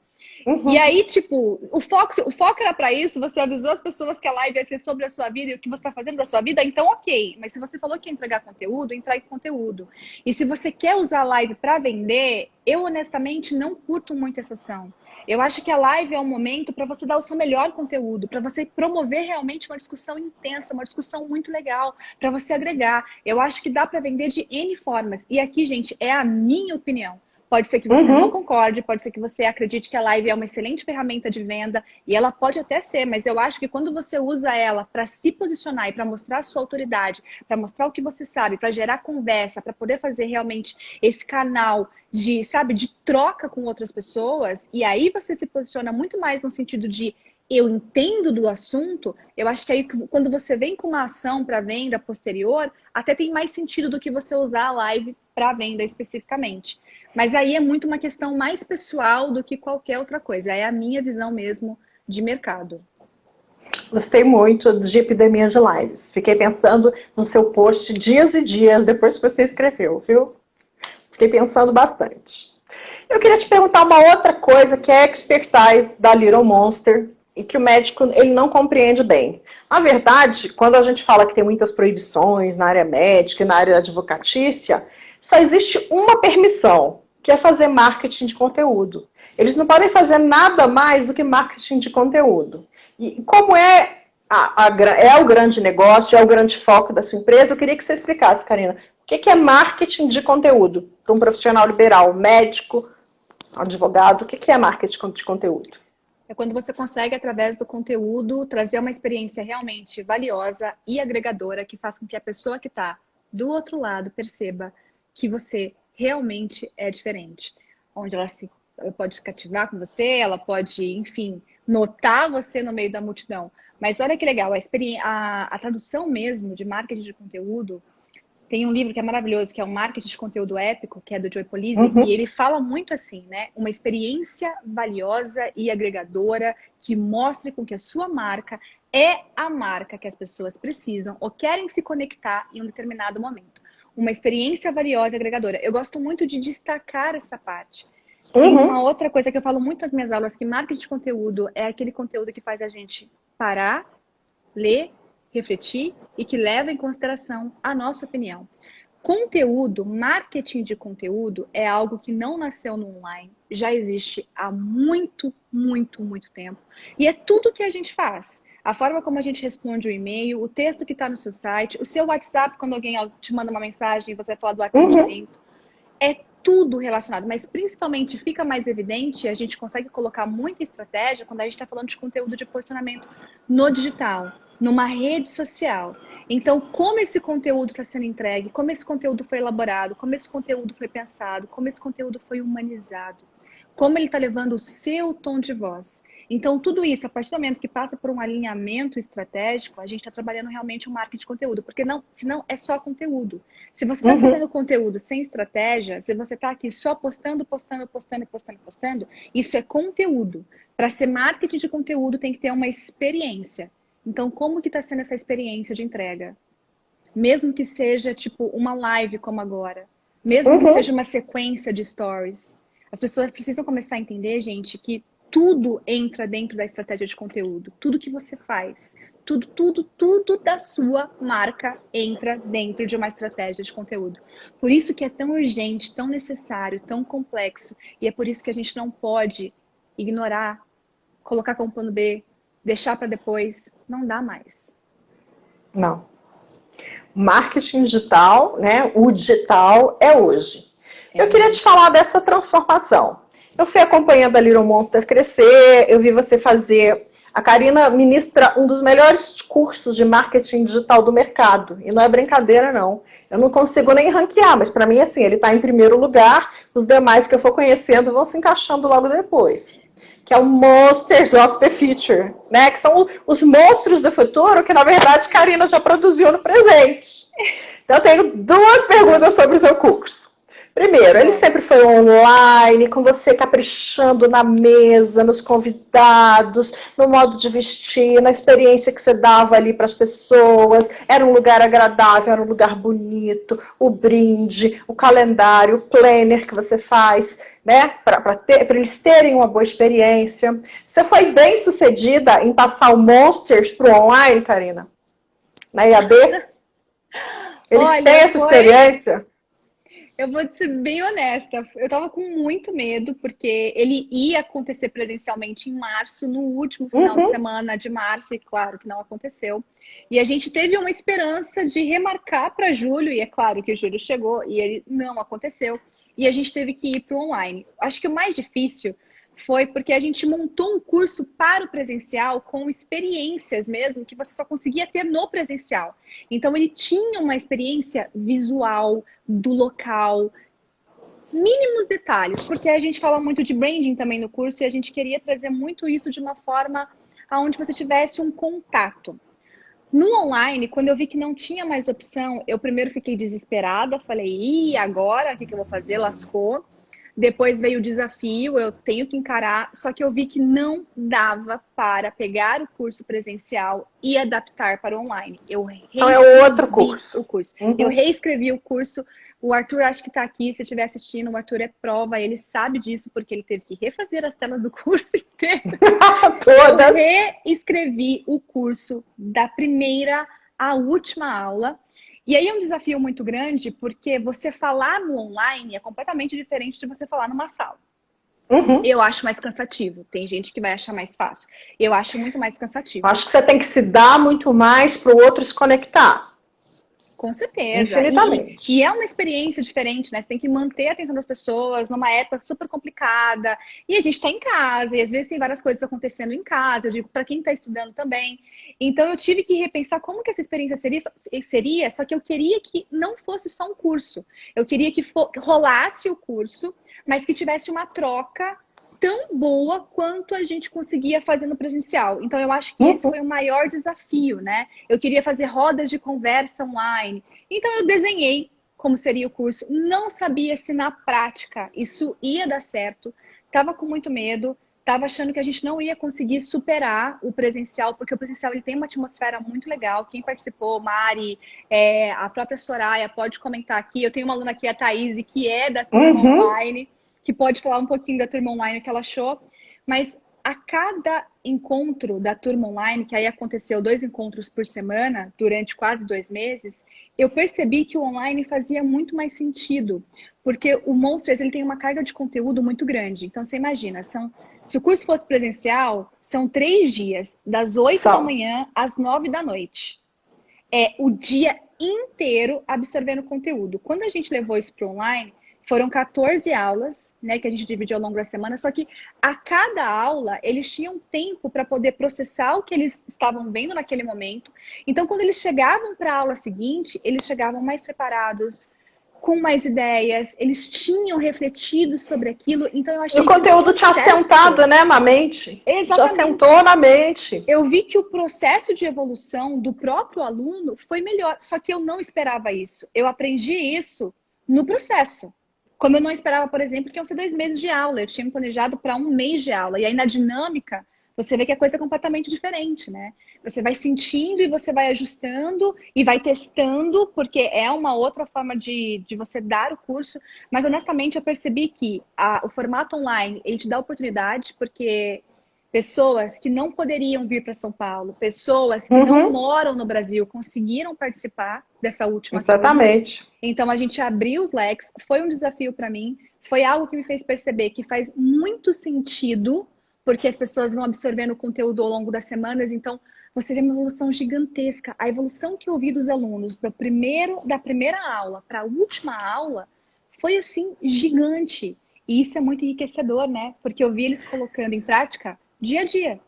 E Uhum. aí, tipo, o foco era para isso, você avisou as pessoas que a live ia ser sobre a sua vida e o que você está fazendo da sua vida, então ok. Mas se você falou que ia entregar conteúdo, entregue conteúdo. E se você quer usar a live para vender, eu honestamente não curto muito essa ação. Eu acho que a live é um momento para você dar o seu melhor conteúdo, para você promover realmente uma discussão intensa, uma discussão muito legal, para você agregar. Eu acho que dá para vender de N formas. E aqui, gente, é a minha opinião. Pode ser que você não Uhum. concorde, pode ser que você acredite que a live é uma excelente ferramenta de venda, e ela pode até ser, mas eu acho que quando você usa ela para se posicionar e para mostrar a sua autoridade, para mostrar o que você sabe, para gerar conversa, para poder fazer realmente esse canal de, sabe, de troca com outras pessoas, e aí você se posiciona muito mais no sentido de eu entendo do assunto, eu acho que aí quando você vem com uma ação para venda posterior, até tem mais sentido do que você usar a live para venda especificamente. Mas aí é muito uma questão mais pessoal do que qualquer outra coisa. É a minha visão mesmo de mercado. Gostei muito de epidemia de lives. Fiquei pensando no seu post dias e dias depois que você escreveu, viu? Fiquei pensando bastante. Eu queria te perguntar uma outra coisa que é a expertise da Little Monster e que o médico ele não compreende bem. Na verdade, quando a gente fala que tem muitas proibições na área médica e na área advocatícia, só existe uma permissão, que é fazer marketing de conteúdo. Eles não podem fazer nada mais do que marketing de conteúdo. E como é o grande negócio, é o grande foco da sua empresa, eu queria que você explicasse, Karina, o que é marketing de conteúdo para um profissional liberal, médico, advogado? O que é marketing de conteúdo? É quando você consegue, através do conteúdo, trazer uma experiência realmente valiosa e agregadora que faz com que a pessoa que está do outro lado perceba que você realmente é diferente. Onde ela pode se cativar com você, ela pode, enfim, notar você no meio da multidão. Mas olha que legal, a tradução mesmo de marketing de conteúdo. Tem um livro que é maravilhoso, que é o Marketing de Conteúdo Épico, que é do Joe Polizzi, e ele fala muito assim, né? Uma experiência valiosa e agregadora que mostre com que a sua marca é a marca que as pessoas precisam ou querem se conectar em um determinado momento. Uma experiência valiosa e agregadora. Eu gosto muito de destacar essa parte. Tem uma outra coisa que eu falo muito nas minhas aulas, que marketing de conteúdo é aquele conteúdo que faz a gente parar, ler, refletir e que leva em consideração a nossa opinião. Conteúdo, marketing de conteúdo é algo que não nasceu no online, já existe há muito, muito, muito tempo. E é tudo que a gente faz. A forma como a gente responde o e-mail, o texto que está no seu site, o seu WhatsApp, quando alguém te manda uma mensagem e você vai falar do atendimento. É tudo relacionado, mas principalmente fica mais evidente, a gente consegue colocar muita estratégia quando a gente está falando de conteúdo de posicionamento no digital, numa rede social. Então, como esse conteúdo está sendo entregue, como esse conteúdo foi elaborado, como esse conteúdo foi pensado, como esse conteúdo foi humanizado, como ele está levando o seu tom de voz. Então, tudo isso, a partir do momento que passa por um alinhamento estratégico, a gente está trabalhando realmente o marketing de conteúdo, porque senão é só conteúdo. Se você está fazendo conteúdo sem estratégia, se você está aqui só postando, isso é conteúdo. Para ser marketing de conteúdo, tem que ter uma experiência. Então, como que está sendo essa experiência de entrega? Mesmo que seja, tipo, uma live como agora. Mesmo que seja uma sequência de stories. As pessoas precisam começar a entender, gente, que tudo entra dentro da estratégia de conteúdo. Tudo que você faz. Tudo da sua marca entra dentro de uma estratégia de conteúdo. Por isso que é tão urgente, tão necessário, tão complexo. E é por isso que a gente não pode ignorar, colocar como plano B, deixar para depois. Não dá mais. Não. Marketing digital, né? O digital é hoje. Eu queria te falar dessa transformação. Eu fui acompanhando a Little Monster crescer, eu vi você fazer. A Karina ministra um dos melhores cursos de marketing digital do mercado. E não é brincadeira, não. Eu não consigo nem ranquear, mas para mim, assim, ele está em primeiro lugar. Os demais que eu for conhecendo vão se encaixando logo depois. Que é o Monsters of the Future, né? Que são os monstros do futuro que, na verdade, Karina já produziu no presente. Então, eu tenho duas perguntas sobre o seu curso. Primeiro, ele sempre foi online, com você caprichando na mesa, nos convidados, no modo de vestir, na experiência que você dava ali para as pessoas. Era um lugar agradável, era um lugar bonito, o brinde, o calendário, o planner que você faz, né, para eles terem uma boa experiência. Você foi bem sucedida em passar o Monsters para o online, Karina? Na IAD? Eles têm essa experiência? Eu vou ser bem honesta, eu tava com muito medo, porque ele ia acontecer presencialmente em março, no último final de semana de março, e claro que não aconteceu. E a gente teve uma esperança de remarcar para julho, e é claro que julho chegou e ele não aconteceu. E a gente teve que ir para o online. Acho que o mais difícil foi porque a gente montou um curso para o presencial com experiências mesmo que você só conseguia ter no presencial. Então ele tinha uma experiência visual do local, mínimos detalhes, porque a gente fala muito de branding também no curso e a gente queria trazer muito isso de uma forma onde você tivesse um contato. No online, quando eu vi que não tinha mais opção, eu primeiro fiquei desesperada, falei, agora o que eu vou fazer? Lascou. Depois veio o desafio, eu tenho que encarar, só que eu vi que não dava para pegar o curso presencial e adaptar para online. Então é outro curso. O curso. Eu reescrevi o curso. O Arthur acho que está aqui, se estiver assistindo, o Arthur é prova, ele sabe disso, porque ele teve que refazer as telas do curso inteiro. Todas. Eu reescrevi o curso da primeira à última aula. E aí é um desafio muito grande, porque você falar no online é completamente diferente de você falar numa sala. Eu acho mais cansativo. Tem gente que vai achar mais fácil. Eu acho muito mais cansativo. Acho que você tem que se dar muito mais para o outro se conectar. Com certeza. Infinitamente. E é uma experiência diferente, né? Você tem que manter a atenção das pessoas numa época super complicada. E a gente está em casa, e às vezes tem várias coisas acontecendo em casa. Eu digo para quem está estudando também. Então eu tive que repensar como que essa experiência seria, só que eu queria que não fosse só um curso. Eu queria que rolasse o curso, mas que tivesse uma troca tão boa quanto a gente conseguia fazer no presencial. Então, eu acho que esse foi o maior desafio, né? Eu queria fazer rodas de conversa online. Então, eu desenhei como seria o curso. Não sabia se na prática isso ia dar certo. Tava com muito medo. Tava achando que a gente não ia conseguir superar o presencial, porque o presencial ele tem uma atmosfera muito legal. Quem participou, Mari, a própria Soraya, pode comentar aqui. Eu tenho uma aluna aqui, a Thaís, que é da turma online, que pode falar um pouquinho da turma online, o que ela achou. Mas a cada encontro da turma online, que aí aconteceu 2 encontros por semana, durante quase 2 meses, eu percebi que o online fazia muito mais sentido. Porque o Monsters, ele tem uma carga de conteúdo muito grande. Então, você imagina, se o curso fosse presencial, são 3 dias, das 8 da manhã às 9 da noite. É o dia inteiro absorvendo conteúdo. Quando a gente levou isso para o online, foram 14 aulas, né, que a gente dividiu ao longo da semana, só que a cada aula eles tinham tempo para poder processar o que eles estavam vendo naquele momento. Então, quando eles chegavam para a aula seguinte, eles chegavam mais preparados, com mais ideias, eles tinham refletido sobre aquilo. Então, eu achei que o conteúdo tinha assentado, né, na mente. Exatamente. Já assentou na mente. Eu vi que o processo de evolução do próprio aluno foi melhor, só que eu não esperava isso. Eu aprendi isso no processo. Como eu não esperava, por exemplo, que iam ser 2 meses de aula. Eu tinha planejado para 1 mês de aula. E aí, na dinâmica, você vê que a coisa é completamente diferente, né? Você vai sentindo e você vai ajustando e vai testando, porque é uma outra forma de você dar o curso. Mas, honestamente, eu percebi que o formato online, ele te dá oportunidade, porque pessoas que não poderiam vir para São Paulo, pessoas que não moram no Brasil, conseguiram participar dessa última Exatamente. turma. Então, a gente abriu os leques, foi um desafio para mim, foi algo que me fez perceber que faz muito sentido, porque as pessoas vão absorvendo o conteúdo ao longo das semanas, então você vê uma evolução gigantesca. A evolução que eu vi dos alunos da primeira aula para a última aula foi, assim, gigante. E isso é muito enriquecedor, né? Porque eu vi eles colocando em prática dia a dia.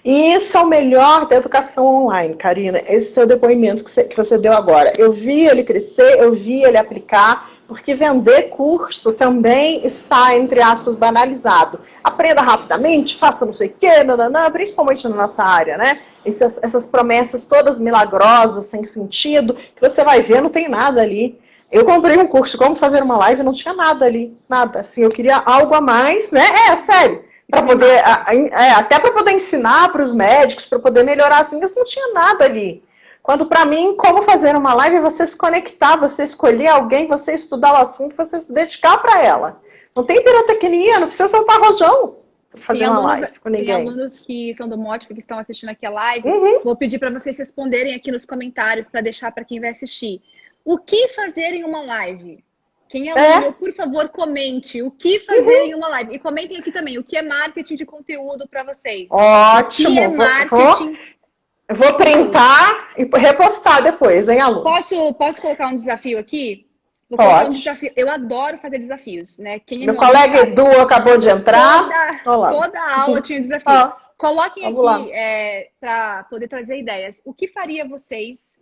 E isso é o melhor da educação online, Karina. Esse seu depoimento que você deu agora. Eu vi ele crescer, eu vi ele aplicar, porque vender curso também está, entre aspas, banalizado. Aprenda rapidamente, faça não sei o quê, nananã, principalmente na nossa área, né? Essas promessas todas milagrosas, sem sentido, que você vai ver, não tem nada ali. Eu comprei um curso de como fazer uma live, não tinha nada ali, nada. Assim, eu queria algo a mais, né? Sério. Para poder, até para poder ensinar para os médicos, para poder melhorar as línguas, não tinha nada ali. Quando para mim, como fazer uma live é você se conectar, você escolher alguém, você estudar o assunto, você se dedicar para ela. Não tem pirotecnia, não precisa soltar rojão para fazer uma live com ninguém. Tem alunos que são do Motive, que estão assistindo aqui a live. Vou pedir para vocês responderem aqui nos comentários, para deixar para quem vai assistir. O que fazer em uma live? Quem é aluno, por favor, comente o que fazer em uma live. E comentem aqui também o que é marketing de conteúdo para vocês. Ótimo. O que é marketing? Vou printar e repostar depois, hein, alunos? Posso colocar um desafio aqui? Vou colocar um desafio. Eu adoro fazer desafios, né? Meu colega Edu acabou de entrar. Toda aula tinha desafio. Coloquem aqui para poder trazer ideias. O que faria vocês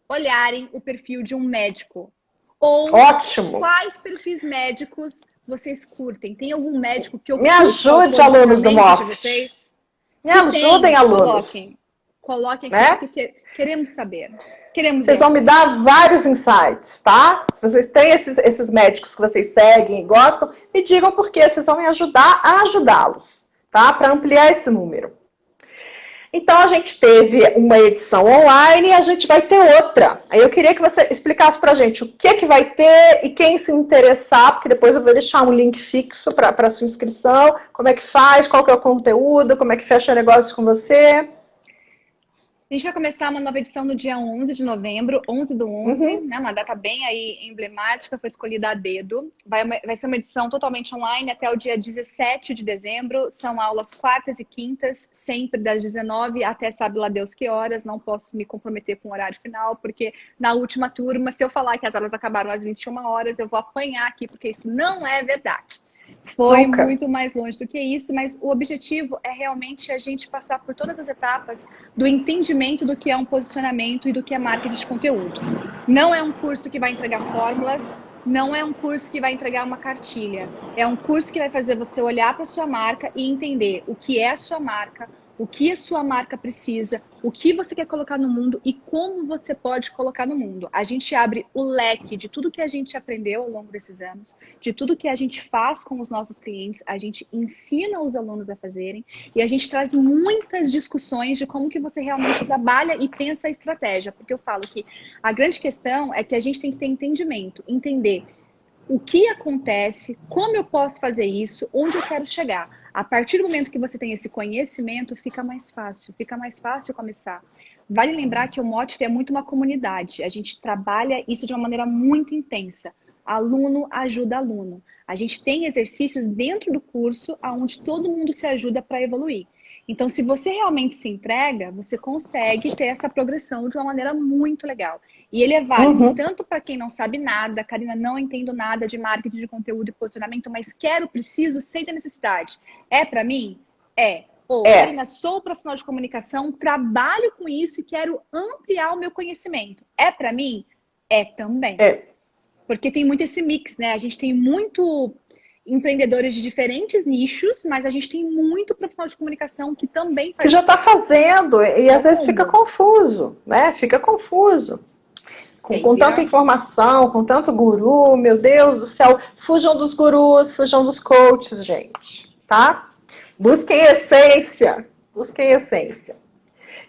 olharem o perfil de um médico? Ou quais perfis médicos vocês curtem? Tem algum médico que me ajude, alunos do MOF. Me ajudem, alunos. Coloquem aqui, né? porque queremos saber. Queremos Vocês vão me dar vários insights, tá? Se vocês têm esses médicos que vocês seguem e gostam, me digam por quê. Vocês vão me ajudar a ajudá-los, tá? Para ampliar esse número. Então, a gente teve uma edição online e a gente vai ter outra. Aí eu queria que você explicasse pra gente o que vai ter e quem se interessar, porque depois eu vou deixar um link fixo para a sua inscrição, como é que faz, qual que é o conteúdo, como é que fecha negócio com você. A gente vai começar uma nova edição no dia 11 de novembro, 11 do 11, né? Uma data bem aí emblemática, foi escolhida a dedo. Vai ser uma edição totalmente online até o dia 17 de dezembro. São aulas quartas e quintas, sempre das 19 até sabe lá Deus que horas. Não posso me comprometer com o horário final, porque na última turma, se eu falar que as aulas acabaram às 21 horas, eu vou apanhar aqui, porque isso não é verdade. Foi muito mais longe do que isso, mas o objetivo é realmente a gente passar por todas as etapas do entendimento do que é um posicionamento e do que é marketing de conteúdo. Não é um curso que vai entregar fórmulas, não é um curso que vai entregar uma cartilha. É um curso que vai fazer você olhar para a sua marca e entender o que é a sua marca, o que a sua marca precisa, o que você quer colocar no mundo e como você pode colocar no mundo. A gente abre o leque de tudo que a gente aprendeu ao longo desses anos, de tudo que a gente faz com os nossos clientes, a gente ensina os alunos a fazerem e a gente traz muitas discussões de como que você realmente trabalha e pensa a estratégia. Porque eu falo que a grande questão é que a gente tem que ter entendimento, entender o que acontece, como eu posso fazer isso, onde eu quero chegar. A partir do momento que você tem esse conhecimento, fica mais fácil começar. Vale lembrar que o Motive é muito uma comunidade, a gente trabalha isso de uma maneira muito intensa. Aluno ajuda aluno. A gente tem exercícios dentro do curso onde todo mundo se ajuda para evoluir. Então, se você realmente se entrega, você consegue ter essa progressão de uma maneira muito legal. E ele é válido tanto para quem não sabe nada, Karina, não entendo nada de marketing de conteúdo e posicionamento, mas quero, preciso, sei da necessidade. É para mim? É. Karina, sou profissional de comunicação, trabalho com isso e quero ampliar o meu conhecimento. É para mim? É também. Porque tem muito esse mix, né? A gente tem muito empreendedores de diferentes nichos, mas a gente tem muito profissional de comunicação que também faz. Que já está fazendo e às vezes fica confuso, né? Fica confuso. Com tanta informação, com tanto guru, meu Deus do céu. Fujam dos gurus, fujam dos coaches, gente, tá? Busquem essência, busquem essência.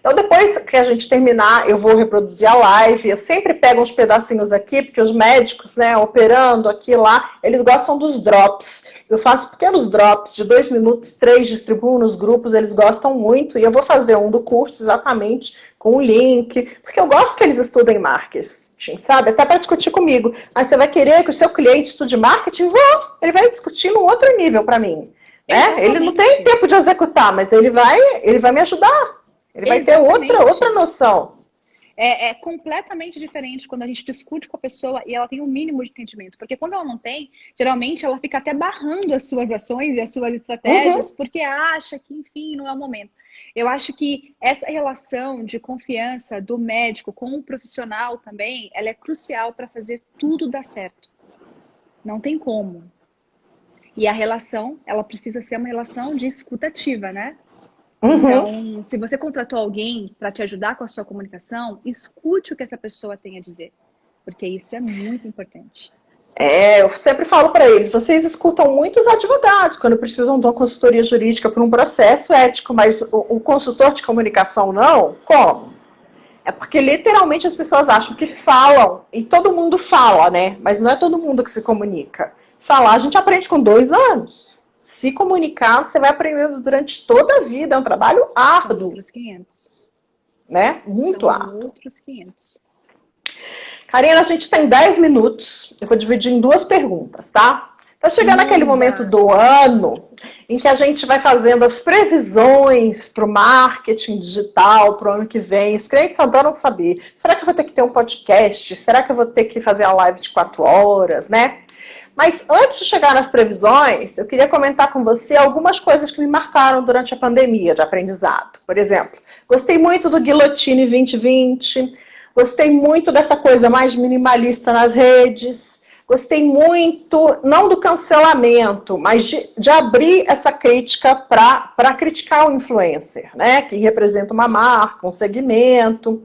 Então, depois que a gente terminar, eu vou reproduzir a live. Eu sempre pego uns pedacinhos aqui, porque os médicos, né, operando aqui e lá, eles gostam dos drops. Eu faço pequenos drops de 2 minutos, 3, distribuo nos grupos, eles gostam muito. E eu vou fazer um do curso exatamente com o link, porque eu gosto que eles estudem marketing, sabe? Até para discutir comigo. Mas você vai querer que o seu cliente estude marketing? Vou! Ele vai discutir num outro nível para mim. Né? Ele não tem tempo de executar, mas ele vai me ajudar. Ele vai ter outra noção. É completamente diferente quando a gente discute com a pessoa e ela tem um mínimo de entendimento. Porque quando ela não tem, geralmente ela fica até barrando as suas ações e as suas estratégias, porque acha que, enfim, não é o momento. Eu acho que essa relação de confiança do médico com o profissional também, ela é crucial para fazer tudo dar certo. Não tem como. E a relação, ela precisa ser uma relação de escuta ativa, né? Então, se você contratou alguém para te ajudar com a sua comunicação, escute o que essa pessoa tem a dizer, porque isso é muito importante. Eu sempre falo para eles, vocês escutam muitos advogados quando precisam de uma consultoria jurídica para um processo ético, mas o consultor de comunicação não? Como? É porque literalmente as pessoas acham que falam, e todo mundo fala, né? Mas não é todo mundo que se comunica. Falar a gente aprende com 2 anos. Se comunicar, você vai aprendendo durante toda a vida. É um trabalho árduo. São outros 500. Né? Muito árduo. São outros 500. Karina, a gente tem 10 minutos. Eu vou dividir em 2 perguntas, tá? Tá chegando aquele momento do ano em que a gente vai fazendo as previsões para o marketing digital para o ano que vem. Os clientes adoram saber. Será que eu vou ter que ter um podcast? Será que eu vou ter que fazer a live de 4 horas, né? Mas antes de chegar nas previsões, eu queria comentar com você algumas coisas que me marcaram durante a pandemia de aprendizado. Por exemplo, gostei muito do Guillotine 2020, gostei muito dessa coisa mais minimalista nas redes, Gostei muito, não do cancelamento, mas de abrir essa crítica para criticar o influencer, né? Que representa uma marca, um segmento.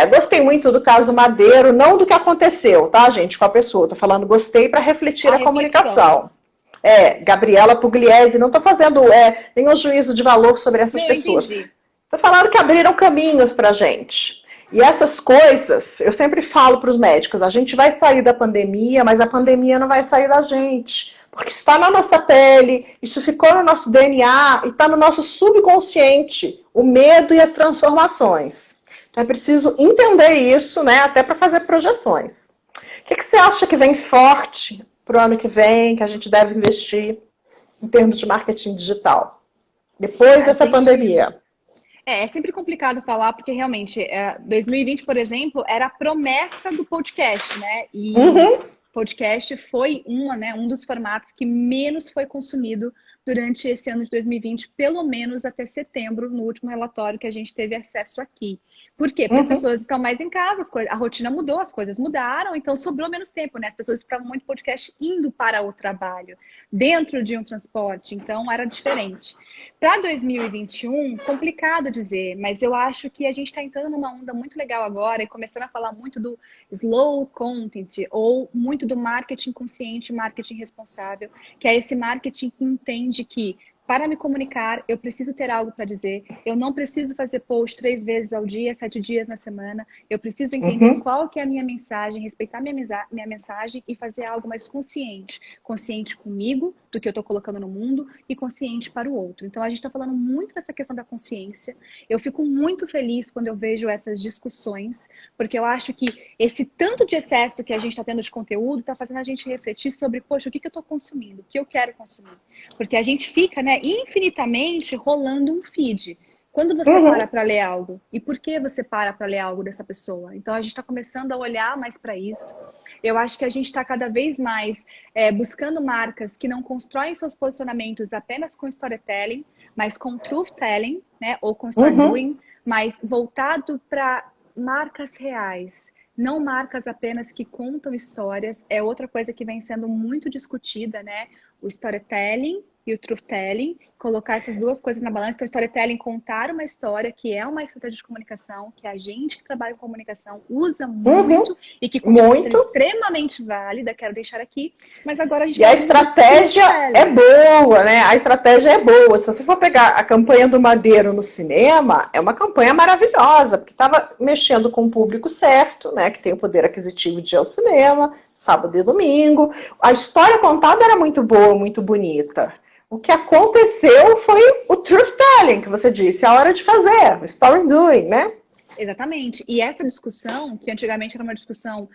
Gostei muito do caso Madeiro, não do que aconteceu, tá, gente, com a pessoa. Tô falando, gostei para refletir a comunicação. Gabriela Pugliese, não estou fazendo nenhum juízo de valor sobre essas pessoas. Estou falando que abriram caminhos para a gente. E essas coisas, eu sempre falo para os médicos, a gente vai sair da pandemia, mas a pandemia não vai sair da gente. Porque isso está na nossa pele, isso ficou no nosso DNA e está no nosso subconsciente, o medo e as transformações. Então é preciso entender isso, né, até para fazer projeções. O que você acha que vem forte para o ano que vem, que a gente deve investir em termos de marketing digital, depois dessa pandemia? É sempre complicado falar, porque realmente, 2020, por exemplo, era a promessa do podcast, né? E podcast foi um dos formatos que menos foi consumido durante esse ano de 2020, pelo menos até setembro, no último relatório que a gente teve acesso aqui. Por quê? Porque as pessoas estão mais em casa, a rotina mudou, as coisas mudaram, então sobrou menos tempo, né? As pessoas ficavam muito podcast indo para o trabalho, dentro de um transporte, então era diferente. Para 2021, complicado dizer, mas eu acho que a gente está entrando numa onda muito legal agora e começando a falar muito do slow content, ou muito do marketing consciente, marketing responsável, que é esse marketing que entende que para me comunicar, eu preciso ter algo para dizer. Eu não preciso fazer post 3 vezes ao dia, 7 dias na semana. Eu preciso entender qual que é a minha mensagem, respeitar minha mensagem e fazer algo mais consciente. Consciente comigo, do que eu estou colocando no mundo, e consciente para o outro. Então, a gente está falando muito dessa questão da consciência. Eu fico muito feliz quando eu vejo essas discussões, porque eu acho que esse tanto de excesso que a gente está tendo de conteúdo está fazendo a gente refletir sobre, poxa, o que eu estou consumindo? O que eu quero consumir? Porque a gente fica, né, infinitamente rolando um feed. Quando você para ler algo? E por que você para ler algo dessa pessoa? Então, a gente está começando a olhar mais para isso. Eu acho que a gente está cada vez mais buscando marcas que não constroem seus posicionamentos apenas com storytelling, mas com truth-telling, né, ou com story-doing, mas voltado para marcas reais. Não marcas apenas que contam histórias. É outra coisa que vem sendo muito discutida, né? O storytelling e o truth-telling, colocar essas duas coisas na balança. Então, storytelling, contar uma história, que é uma estratégia de comunicação, que a gente que trabalha com comunicação usa muito e que continua sendo extremamente válida, quero deixar aqui. Mas agora a gente... E a estratégia é boa, né? A estratégia é boa. Se você for pegar a campanha do Madeiro no cinema, é uma campanha maravilhosa, porque estava mexendo com o público certo, né? Que tem o poder aquisitivo de ir ao cinema, sábado e domingo. A história contada era muito boa, muito bonita. O que aconteceu foi o truth-telling, que você disse, a hora de fazer, o story-doing, né? Exatamente. E essa discussão, que antigamente era uma discussão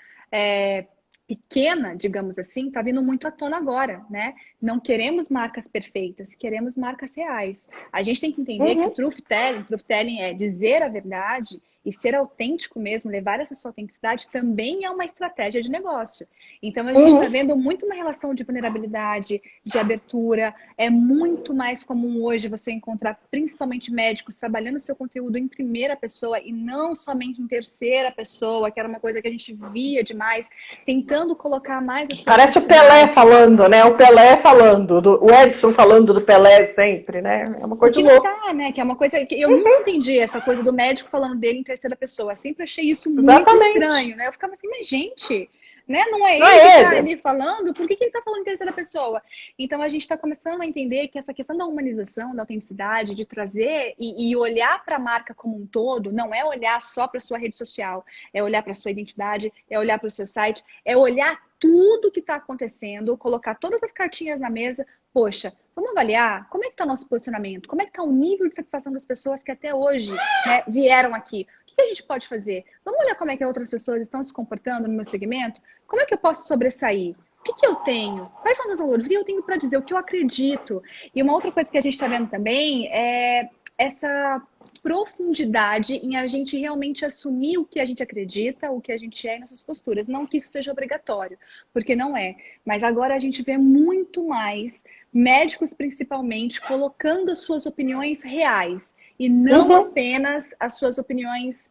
pequena, digamos assim, está vindo muito à tona agora, né? Não queremos marcas perfeitas, queremos marcas reais. A gente tem que entender que o truth-telling é dizer a verdade e ser autêntico mesmo, levar essa sua autenticidade, também é uma estratégia de negócio. Então, a gente está vendo muito uma relação de vulnerabilidade, de abertura. É muito mais comum hoje você encontrar, principalmente médicos, trabalhando o seu conteúdo em primeira pessoa e não somente em terceira pessoa, que era uma coisa que a gente via demais, tentando colocar mais a sua... Parece o Pelé falando, né? O Pelé falando, o Edson falando do Pelé sempre, né? É uma coisa de louco. Né? Que é uma coisa que eu nunca entendi, essa coisa do médico falando dele em terceira pessoa. Eu sempre achei isso muito estranho, né? Eu ficava assim, mas gente, né? Não é ele que está ali falando, por que ele está falando em terceira pessoa? Então a gente está começando a entender que essa questão da humanização, da autenticidade, de trazer e olhar para a marca como um todo, não é olhar só para a sua rede social, é olhar para a sua identidade, é olhar para o seu site, é olhar tudo que está acontecendo, colocar todas as cartinhas na mesa. Poxa, vamos avaliar como é que está o nosso posicionamento, como é que está o nível de satisfação das pessoas que até hoje, né, vieram aqui. O que a gente pode fazer? Vamos olhar como é que outras pessoas estão se comportando no meu segmento? Como é que eu posso sobressair? O que eu tenho? Quais são os meus valores? O que eu tenho para dizer? O que eu acredito? E uma outra coisa que a gente está vendo também é essa profundidade em a gente realmente assumir o que a gente acredita, o que a gente é em nossas posturas. Não que isso seja obrigatório, porque não é. Mas agora a gente vê muito mais médicos, principalmente, colocando as suas opiniões reais e não apenas as suas opiniões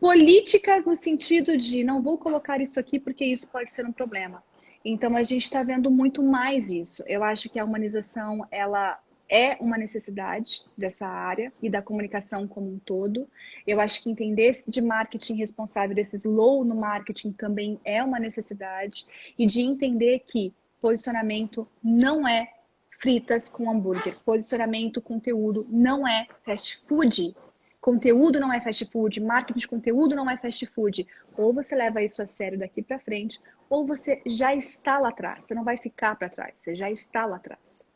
políticas no sentido de não vou colocar isso aqui porque isso pode ser um problema. Então a gente está vendo muito mais isso. Eu acho que a humanização ela é uma necessidade dessa área e da comunicação como um todo. Eu acho que entender de marketing responsável, desse slow no marketing também é uma necessidade, e de entender que posicionamento não é fritas com hambúrguer, posicionamento, conteúdo não é fast food. Conteúdo não é fast food, marketing de conteúdo não é fast food. Ou você leva isso a sério daqui para frente, ou você já está lá atrás. Você não vai ficar para trás, você já está lá atrás.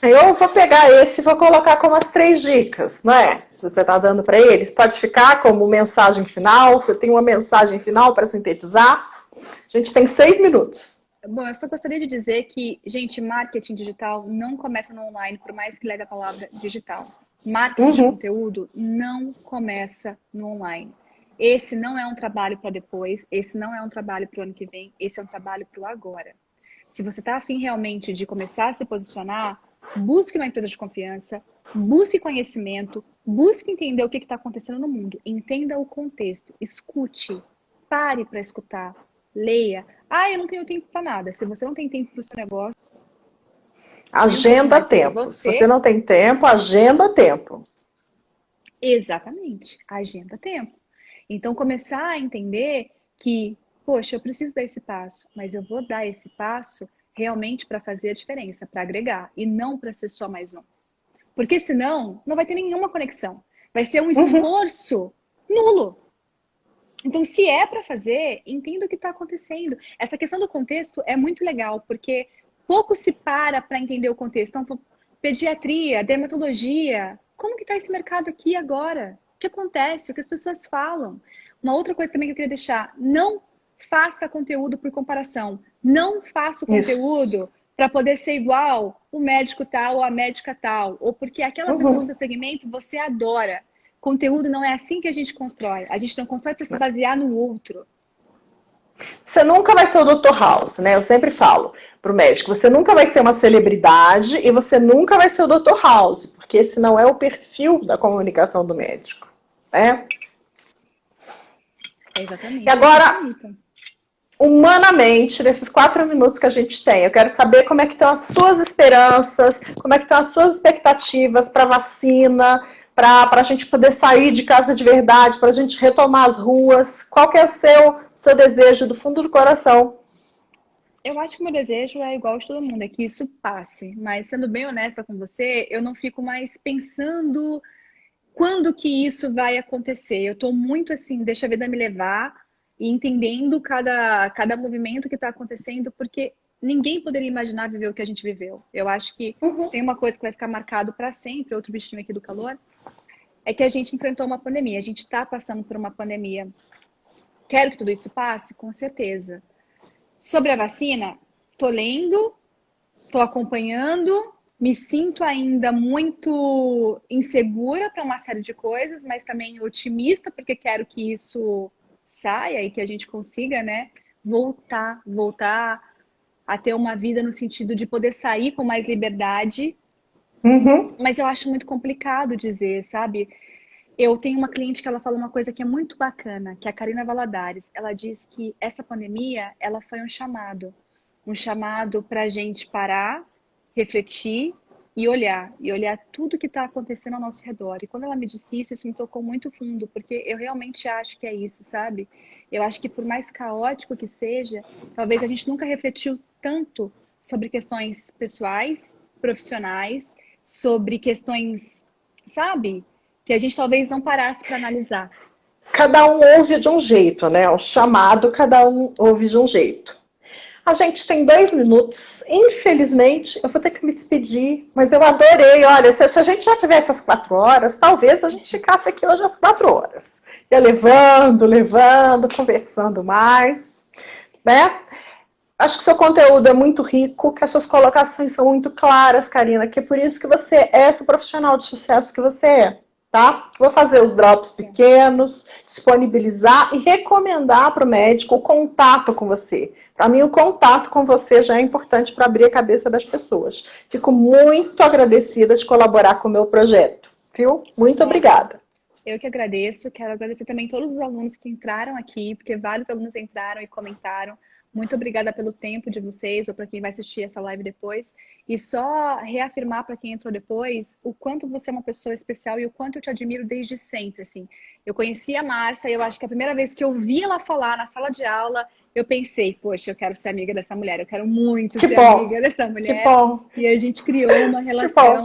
Eu vou pegar esse e vou colocar como as 3 dicas, não é? Se você está dando para eles, pode ficar como mensagem final. Você tem uma mensagem final para sintetizar? A gente tem 6 minutos. Bom, eu só gostaria de dizer que, gente, marketing digital não começa no online, por mais que leve a palavra digital. Marketing de conteúdo não começa no online. Esse não é um trabalho para depois, esse não é um trabalho para o ano que vem, esse é um trabalho para o agora. Se você está afim realmente de começar a se posicionar, busque uma empresa de confiança, busque conhecimento, busque entender o que está acontecendo no mundo, entenda o contexto, escute, pare para escutar, leia. Eu não tenho tempo para nada. Se você não tem tempo para o seu negócio, agenda tempo. Se você não tem tempo, agenda tempo. Exatamente, agenda tempo. Então, começar a entender que, poxa, eu preciso dar esse passo, mas eu vou dar esse passo realmente para fazer a diferença, para agregar, e não para ser só mais um. Porque senão, não vai ter nenhuma conexão. Vai ser um esforço nulo. Então, se é para fazer, entenda o que está acontecendo. Essa questão do contexto é muito legal, porque pouco se para entender o contexto. Então, pediatria, dermatologia, como que está esse mercado aqui agora? O que acontece? O que as pessoas falam? Uma outra coisa também que eu queria deixar, não faça conteúdo por comparação. Não faça o conteúdo para poder ser igual o médico tal ou a médica tal, ou porque aquela pessoa do seu segmento você adora. Conteúdo não é assim que a gente constrói. A gente não constrói para se basear no outro. Você nunca vai ser o Dr. House, né? Eu sempre falo para o médico, você nunca vai ser uma celebridade e você nunca vai ser o Dr. House, porque esse não é o perfil da comunicação do médico, né? Exatamente. E agora, humanamente, nesses 4 minutos que a gente tem, eu quero saber como é que estão as suas esperanças, como é que estão as suas expectativas para a vacina, para a gente poder sair de casa de verdade, para a gente retomar as ruas. Qual que é o seu desejo do fundo do coração? Eu acho que o meu desejo é igual de todo mundo, é que isso passe. Mas, sendo bem honesta com você, eu não fico mais pensando quando que isso vai acontecer. Eu estou muito assim, deixa a vida me levar e entendendo cada movimento que está acontecendo, porque ninguém poderia imaginar viver o que a gente viveu. Eu acho que se tem uma coisa que vai ficar marcado para sempre, outro bichinho aqui do calor, é que a gente enfrentou uma pandemia. A gente está passando por uma pandemia. Quero que tudo isso passe? Com certeza. Sobre a vacina, tô lendo, tô acompanhando, me sinto ainda muito insegura para uma série de coisas, mas também otimista, porque quero que isso saia e que a gente consiga, né, voltar a ter uma vida no sentido de poder sair com mais liberdade. Mas eu acho muito complicado dizer, sabe? Eu tenho uma cliente que ela fala uma coisa que é muito bacana, que é a Karina Valadares. Ela diz que essa pandemia, ela foi um chamado para a gente parar, refletir e olhar tudo que está acontecendo ao nosso redor. E quando ela me disse isso me tocou muito fundo, porque eu realmente acho que é isso, sabe? Eu acho que por mais caótico que seja, talvez a gente nunca refletiu tanto sobre questões pessoais, profissionais, sobre questões, sabe? Que a gente talvez não parasse para analisar. Cada um ouve de um jeito, né? O chamado, cada um ouve de um jeito. A gente tem 2 minutos. Infelizmente, eu vou ter que me despedir, mas eu adorei. Olha, se a gente já tivesse as 4 horas, talvez a gente ficasse aqui hoje às 4 horas. Ia levando, conversando mais, né? Acho que o seu conteúdo é muito rico, que as suas colocações são muito claras, Karina, que é por isso que você é essa profissional de sucesso que você é, tá? Vou fazer os drops pequenos, disponibilizar e recomendar para o médico o contato com você. Para mim, o contato com você já é importante para abrir a cabeça das pessoas. Fico muito agradecida de colaborar com o meu projeto, viu? Muito obrigada. Eu que agradeço, quero agradecer também todos os alunos que entraram aqui, porque vários alunos entraram e comentaram. Muito obrigada pelo tempo de vocês, ou para quem vai assistir essa live depois. E só reafirmar para quem entrou depois o quanto você é uma pessoa especial e o quanto eu te admiro desde sempre, assim. Eu conheci a Márcia e eu acho que a primeira vez que eu vi ela falar na sala de aula, eu pensei, poxa, eu quero ser amiga dessa mulher, eu quero muito ser amiga dessa mulher. Que bom. E a gente criou uma relação.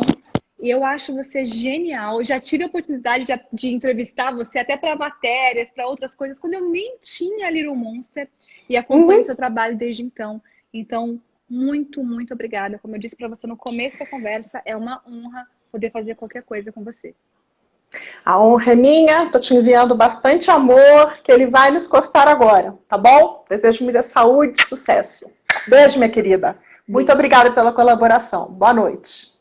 E eu acho você genial. Já tive a oportunidade de entrevistar você até para matérias, para outras coisas, quando eu nem tinha Little Monster e acompanho o seu trabalho desde então. Então, muito, muito obrigada. Como eu disse para você no começo da conversa, é uma honra poder fazer qualquer coisa com você. A honra é minha, estou te enviando bastante amor, que ele vai nos cortar agora, tá bom? Desejo muita saúde e sucesso. Beijo, minha querida. Muito obrigada pela colaboração. Boa noite.